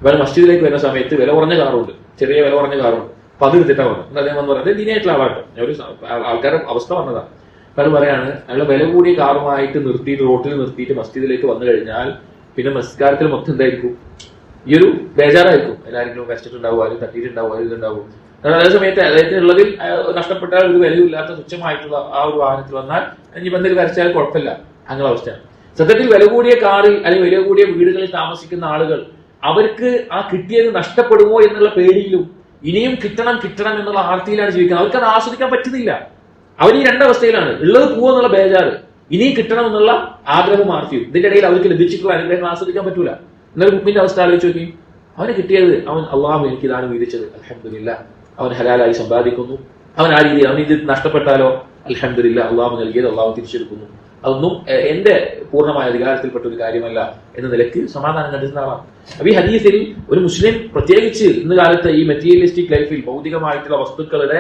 ഇവർ മസ്ജിദിലേക്ക് വരുന്ന സമയത്ത് വില കുറഞ്ഞ കാറുണ്ട്, ചെറിയ വില കുറഞ്ഞ കാറുണ്ട്. അപ്പൊ അത് എടുത്തിട്ടാ വന്നു. അദ്ദേഹം വന്ന് പറഞ്ഞത് ദീനായിട്ടുള്ള ആളാട്ടോ, ഒരു ആൾക്കാരുടെ അവസ്ഥ വന്നതാണ്. അയാൾ പറയാണ്, അയാൾ വില കൂടിയ കാറുമായിട്ട് നിർത്തിയിട്ട് റോട്ടിൽ നിർത്തിയിട്ട് മസ്ജിദിലേക്ക് വന്നു കഴിഞ്ഞാൽ പിന്നെ നമസ്കാരത്തിൽ മൊത്തം എന്തായിരിക്കും? ഈ ഒരു ബേജാറായിരിക്കും. എല്ലാവരെങ്കിലും വരച്ചിട്ടുണ്ടാവും, ആരും തട്ടിയിട്ടുണ്ടാവും, ആരും ഇതുണ്ടാവും. അതേ സമയത്ത് അദ്ദേഹത്തിനുള്ളതിൽ നഷ്ടപ്പെട്ടാൽ ഒരു വിലയില്ലാത്ത തുച്ഛമായിട്ടുള്ള ആ ഒരു വാഹനത്തിൽ വന്നാൽ ഇനി എന്തെങ്കിലും വരച്ചാൽ കുഴപ്പമില്ല, അങ്ങനെ അവസ്ഥയാണ്. സത്യത്തിൽ വില കൂടിയ കാറിൽ അല്ലെങ്കിൽ വില കൂടിയ വീടുകളിൽ താമസിക്കുന്ന ആളുകൾ അവർക്ക് ആ കിട്ടിയത് നഷ്ടപ്പെടുമോ എന്നുള്ള പേടിയിലും ഇനിയും കിട്ടണം എന്നുള്ള ആർത്തിയിലാണ് ജീവിക്കുന്നത്. അവർക്ക് അത് ആസ്വദിക്കാൻ പറ്റുന്നില്ല. അവർ ഈ രണ്ടവസ്ഥയിലാണ് ഉള്ളത്. പോവെന്നുള്ള ബേജാറ്, ഇനിയും കിട്ടണം എന്നുള്ള ആഗ്രഹം ആർത്തിയും. ഇതിന്റെ ഇടയിൽ അവർക്ക് ലഭിച്ചിട്ടുള്ള അനുഗ്രഹങ്ങൾ ആസ്വദിക്കാൻ പറ്റൂല. എന്നൊരു മുമ്പിന്റെ അവസ്ഥ ആലോചിച്ച് നോക്കി. അവന് കിട്ടിയത് അവൻ അള്ളാഹു എനിക്ക് ഇതാണ് വീതിച്ചത്, അൽഹംദുലില്ലാഹ്, അവൻ ഹലാലായി സമ്പാദിക്കുന്നു. അവൻ ആ രീതിയിൽ അവൻ ഇത് നഷ്ടപ്പെട്ടാലോ അൽഹംദുലില്ലാഹ്, അള്ളാഹു നൽകിയത് അള്ളാഹു തിരിച്ചെടുക്കുന്നു. അതൊന്നും എന്റെ പൂർണ്ണമായ അധികാരത്തിൽപ്പെട്ട ഒരു കാര്യമല്ല എന്ന നിലയ്ക്ക് സമാധാനം കണ്ടിരുന്ന ആളാണ്. അപ്പൊ ഈ ഹദീസിൽ ഒരു മുസ്ലിം പ്രത്യേകിച്ച് ഇന്ന് കാലത്ത് ഈ മെറ്റീരിയലിസ്റ്റിക് ലൈഫിൽ ഭൗതികമായിട്ടുള്ള വസ്തുക്കളുടെ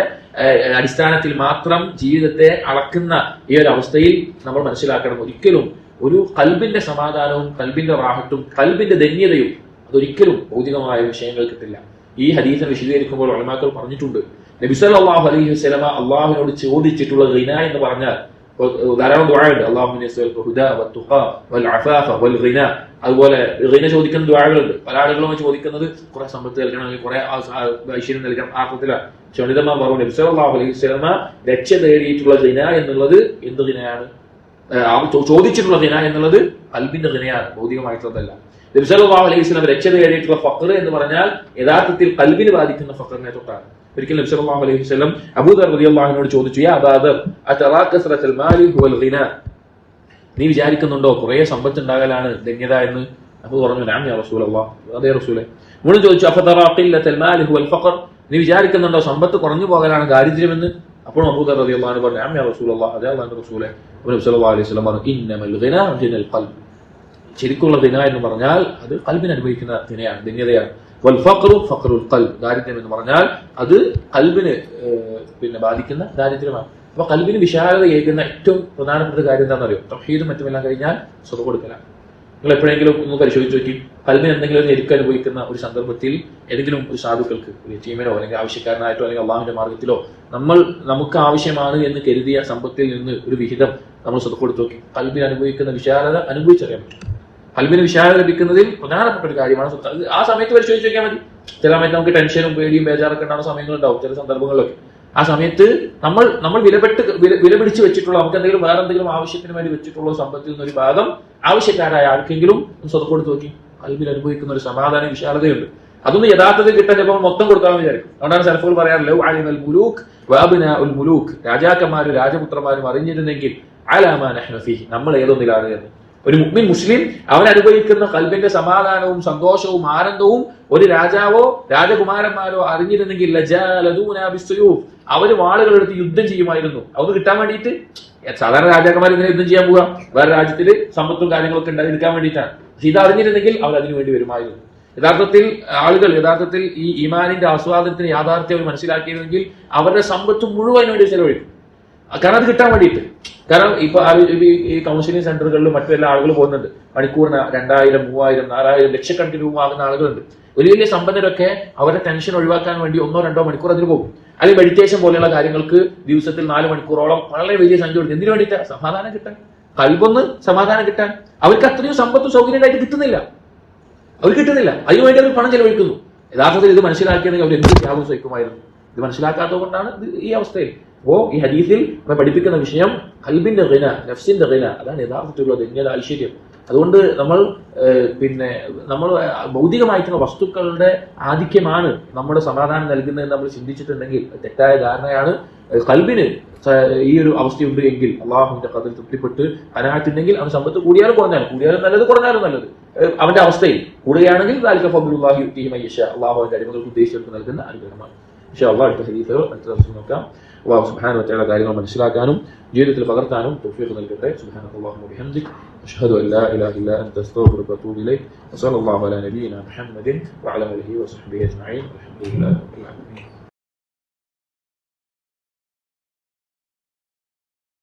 അടിസ്ഥാനത്തിൽ മാത്രം ജീവിതത്തെ അളക്കുന്ന ഈ ഒരു അവസ്ഥയിൽ നമ്മൾ മനസ്സിലാക്കണം, ഒരിക്കലും ഒരു കൽബിന്റെ സമാധാനവും കൽബിന്റെ റാഹത്തും കൽബിന്റെ ധന്യതയും അതൊരിക്കലും ഭൗതികമായ വിഷയങ്ങൾ കിട്ടില്ല. ഈ ഹദീസിനെ വിശദീകരിക്കുമ്പോൾ ഉലമാക്കൾ പറഞ്ഞിട്ടുണ്ട്, നബി സല്ലല്ലാഹു അലൈഹി വസല്ലമ അള്ളാഹുവിനോട് ചോദിച്ചിട്ടുള്ള ഗിന എന്ന് പറഞ്ഞാൽ ധാരാളം ദുആകളുണ്ട്. അല്ലാഹുമ്മ യസ്അലുക ഹുദാ വത്തുഖാ വൽ അഫാഫ വൽ ഗിന. അതുപോലെ ഗിന ചോദിക്കുന്ന ദുആകളുണ്ട്. പല ആളുകളും ചോദിക്കുന്നത് കുറെ സമ്പത്ത് നൽകണം, അല്ലെങ്കിൽ കുറെ ഐശ്വര്യം നൽകണം, ആർത്ഥത്തിലാണ്. ക്ഷണിതമാ പറഞ്ഞു നബി സല്ലല്ലാഹു അലൈഹി വസല്ലമ രക്ഷ തേടിയിട്ടുള്ള ഗിന എന്നുള്ളത് എന്ത് ഗിനയാണ്? ചോദിച്ചിട്ടുള്ള ഗിന എന്നുള്ളത് ഖൽബിന്റെ ഗിനയാണ്, ഭൗതികമായിട്ടുള്ളതല്ല. നബി സല്ലല്ലാഹു അലൈഹി വസല്ലം രക്ഷ തേടിയിട്ടുള്ള ഫഖർ എന്ന് പറഞ്ഞാൽ യഥാർത്ഥത്തിൽ ഖൽബിന് ബാധിക്കുന്ന ഫഖറിനെ തൊട്ടാണ്. ഒരിക്കൽ നബി സല്ലല്ലാഹു അലൈഹി വസല്ലം അബൂദർ റളിയല്ലാഹു അൻഹുവിനോട് ചോദിച്ചു, യാ അബൂദർ അതറാ കസ്റത്തുൽ മാലി ഹുവൽ ഗിന, നീ വിചാരിക്കുന്നുണ്ടോ കുറെ സമ്പത്ത് ഉണ്ടാകലാണ് ധന്യത എന്ന്? അബൂ പറഞ്ഞു, നഅം യാ റസൂലല്ലാഹ്, അതേ റസൂലേ. വീണ്ടും ചോദിച്ചു, അഫതറാ ഖില്ലത്തുൽ മാലി ഹുവൽ ഫഖർ, നീ വിചാരിക്കുന്നുണ്ടോ സമ്പത്ത് കുറഞ്ഞു പോകലാണ് ദാരിദ്ര്യമെന്ന്? അപ്പോൾ അബൂദർ റളിയല്ലാഹു അൻഹു പറഞ്ഞു, നഅം യാ റസൂലല്ലാഹ്, അതേ അല്ലാഹുവിന്റെ റസൂലേ. നബി സല്ലല്ലാഹു അലൈഹി വസല്ലം പറഞ്ഞു, ഇന്നമൽ ഗിന ഗിനൽ ഖൽബ്, ശരിക്കുള്ള ദിന എന്ന് പറഞ്ഞാൽ അത് ഖൽബിന് അനുഭവിക്കുന്ന ദിനയാണ്, ധന്യതയാണ്. വൽ ഫഖ്റു ഫഖ്റുൽ ഖൽബ്, ദാരിദ്ര്യം എന്ന് പറഞ്ഞാൽ അത് ഖൽബിന് ബാധിക്കുന്ന ദാരിദ്ര്യമാണ്. അപ്പൊ ഖൽബിന് വിശാലത ഏകുന്ന ഏറ്റവും പ്രധാനപ്പെട്ട കാര്യം എന്താണെന്ന് അറിയോ? തൗഹീദും മറ്റുമെല്ലാം കഴിഞ്ഞാൽ സ്വതം കൊടുക്കലാണ്. നിങ്ങൾ എപ്പോഴെങ്കിലും ഒന്ന് പരിശോധിച്ച് നോക്കി, ഖൽബിന് എന്തെങ്കിലും ഞെരുക്കം അനുഭവിക്കുന്ന ഒരു സന്ദർഭത്തിൽ ഏതെങ്കിലും ഒരു സാധുക്കൾക്ക്, ഒരു യതീമിനോ അല്ലെങ്കിൽ ആവശ്യക്കാരനായിട്ടോ അല്ലെങ്കിൽ അള്ളാഹുവിന്റെ മാർഗത്തിലോ നമുക്ക് ആവശ്യമാണ് എന്ന് കരുതിയ സമ്പത്തിൽ നിന്ന് ഒരു വിഹിതം നമ്മൾ സ്വതം കൊടുത്തു നോക്കി, ഖൽബിന് അനുഭവിക്കുന്ന വിശാലത അനുഭവിച്ചറിയാൻ പറ്റും. ഖൽബിന് വിശാലത ലഭിക്കുന്നതിൽ പ്രധാനപ്പെട്ട ഒരു കാര്യമാണ് സ്വത്ത്. ആ സമയത്ത് പരിശോധിച്ച് നോക്കിയാൽ മതി. ചില സമയത്ത് നമുക്ക് ടെൻഷനും പേടിയും ബേജാറൊക്കെ ഉണ്ടാകുന്ന സമയങ്ങളുണ്ടാവും ചില സന്ദർഭങ്ങളിലൊക്കെ. ആ സമയത്ത് നമ്മൾ വില പിടിച്ച് വെച്ചിട്ടുള്ള, നമുക്ക് എന്തെങ്കിലും വേറെ എന്തെങ്കിലും ആവശ്യത്തിന് വേണ്ടി വെച്ചിട്ടുള്ള സമ്പത്തിൽ നിന്നൊരു ഭാഗം ആവശ്യക്കാരായ ആർക്കെങ്കിലും സ്വത്ത് കൊടുത്തു നോക്കി, ഖൽബിൽ അനുഭവിക്കുന്ന ഒരു സമാധാന വിശാലതയുണ്ട്. അതൊന്നും യഥാർത്ഥത്തിൽ കിട്ടാൻ ചിലപ്പോൾ മൊത്തം കൊടുക്കാമെന്ന് വിചാരിക്കും. അതുകൊണ്ടാണ് സലഫുകൾ പറയാറില്ല, അലിമൽ മുലൂക്ക് വഅബ്നാഉൽ മുലൂക്ക്, രാജാക്കന്മാരും രാജപുത്രന്മാരും അറിഞ്ഞിരുന്നെങ്കിൽ അലാ മാ നഹ്നു ഫീഹി, നമ്മൾ ഏതൊന്നിലാണ് എന്ന്. ഒരു മുഅ്മിൻ മുസ്ലിം അവൻ അനുഭവിക്കുന്ന ഖൽബിന്റെ സമാധാനവും സന്തോഷവും ആനന്ദവും ഒരു രാജാവോ രാജകുമാരന്മാരോ അറിഞ്ഞിരുന്നെങ്കിൽ ലജാലദൂനാ ബിസ്സുയൂഫ്, അവര് വാളുകളെടുത്ത് യുദ്ധം ചെയ്യുമായിരുന്നു. അത് കിട്ടാൻ വേണ്ടിയിട്ട്. സാധാരണ രാജാക്കന്മാർ ഇതിനെ യുദ്ധം ചെയ്യാൻ പോവുക, വേറെ രാജ്യത്തില് സമ്പത്തും കാര്യങ്ങളൊക്കെ ഉണ്ടായിരിക്കാൻ വേണ്ടിയിട്ടാണ്. പക്ഷെ ഇത് അറിഞ്ഞിരുന്നെങ്കിൽ അവർ അതിനു വേണ്ടി വരുമായിരുന്നു. യഥാർത്ഥത്തിൽ ഈ ഈമാനിന്റെ ആസ്വാദനത്തിന് യാഥാർത്ഥ്യം അവർ മനസ്സിലാക്കിയിരുന്നെങ്കിൽ അവരുടെ സമ്പത്ത് മുഴുവൻ വേണ്ടി ചെലവഴിക്കും. കാരണം അത് കിട്ടാൻ വേണ്ടിയിട്ട്. കാരണം ഇപ്പൊ ഈ കൗൺസിലിംഗ് സെന്ററുകളിലും മറ്റു എല്ലാ ആളുകൾ പോകുന്നുണ്ട്. മണിക്കൂറിന് 2000, 3000, 4000 ലക്ഷക്കണക്കിന് രൂപ ആകുന്ന ആളുകളുണ്ട്. വലിയ സമ്പന്നരൊക്കെ അവരുടെ ടെൻഷൻ ഒഴിവാക്കാൻ വേണ്ടി 1-2 മണിക്കൂർ അതിന് പോകും. അല്ലെങ്കിൽ മെഡിറ്റേഷൻ പോലെയുള്ള കാര്യങ്ങൾക്ക് ദിവസത്തിൽ 4 മണിക്കൂറോളം വളരെ വലിയ സംഖ്യ കൊടുക്കും. എന്തിനു വേണ്ടിയിട്ടാണ്? സമാധാനം കിട്ടാൻ, ഖൽബൊന്ന് സമാധാനം കിട്ടാൻ. അവർക്ക് അത്രയും സമ്പത്തും സൗകര്യമായിട്ട് കിട്ടുന്നില്ല. അതിനുവേണ്ടി അവർ പണം ചെലവഴിക്കുന്നു. യഥാർത്ഥത്തിൽ ഇത് മനസ്സിലാക്കിയതെങ്കിൽ അവർ എന്ത് ത്യാഗം സഹിക്കുമായിരുന്നു. ഇത് മനസ്സിലാക്കാത്തത് കൊണ്ടാണ് ഈ അവസ്ഥയിൽ. അപ്പോ ഈ ഹദീസിൽ പഠിപ്പിക്കുന്ന വിഷയം ഖൽബിന്റെ ഗിന, നഫ്സിന്റെ ഗിന, അതാണ് യഥാർത്ഥത്തിലുള്ള ധന്യത, ഐശ്വര്യം. അതുകൊണ്ട് നമ്മൾ ഭൗതികമായിട്ടുള്ള വസ്തുക്കളുടെ ആധിക്യമാണ് നമ്മുടെ സമാധാനം നൽകുന്നതെന്ന് നമ്മൾ ചിന്തിച്ചിട്ടുണ്ടെങ്കിൽ തെറ്റായ ധാരണയാണ്. ഖൽബിന് ഈ ഒരു അവസ്ഥയുണ്ട് എങ്കിൽ, അള്ളാഹുവിന്റെ ഖദറിൽ തൃപ്തിപ്പെട്ട് അനാഹത്തുണ്ടെങ്കിൽ, അവൻ സമ്പത്ത് കൂടിയാലും നല്ലത്, കുറഞ്ഞാലും നല്ലത്, അവന്റെ അവസ്ഥയിൽ കൂടുകയാണെങ്കിൽ ദാലിക ഫദ്ലുല്ലാഹി യുഅ്തിഹി മൻ യശാ, അള്ളാഹു അവന്റെ അടിമകൾക്ക് ഉദ്ദേശിച്ചവർക്ക് നൽകുന്ന അനുഗ്രഹമാണ്. ഇൻഷാ അല്ലാഹ് അടുത്ത ഹദീസുകൾ അടുത്ത ദിവസം നോക്കാം. അല്ലാഹു സുബ്ഹാനഹു വ തആല കാര്യങ്ങൾ മനസ്സിലാക്കാനും ജീവിതത്തിൽ പകർത്താനും തൗഫീഖ് നൽകട്ടെ. സുബ്ഹാനല്ലാഹി വബിഹംദിക അഷ്ഹദു അൻ ലാ ഇലാഹ ഇല്ലാ അൻത അസ്തഗ്ഫിറുക വഅതൂബു ഇലൈക്. വസല്ലല്ലാഹു അലാ നബിയിനാ മുഹമ്മദിൻ വഅലാ ആലിഹി വസഹ്ബിഹി അജ്മഈൻ. അൽഹംദുലില്ലാഹി റബ്ബിൽ ആലമീൻ.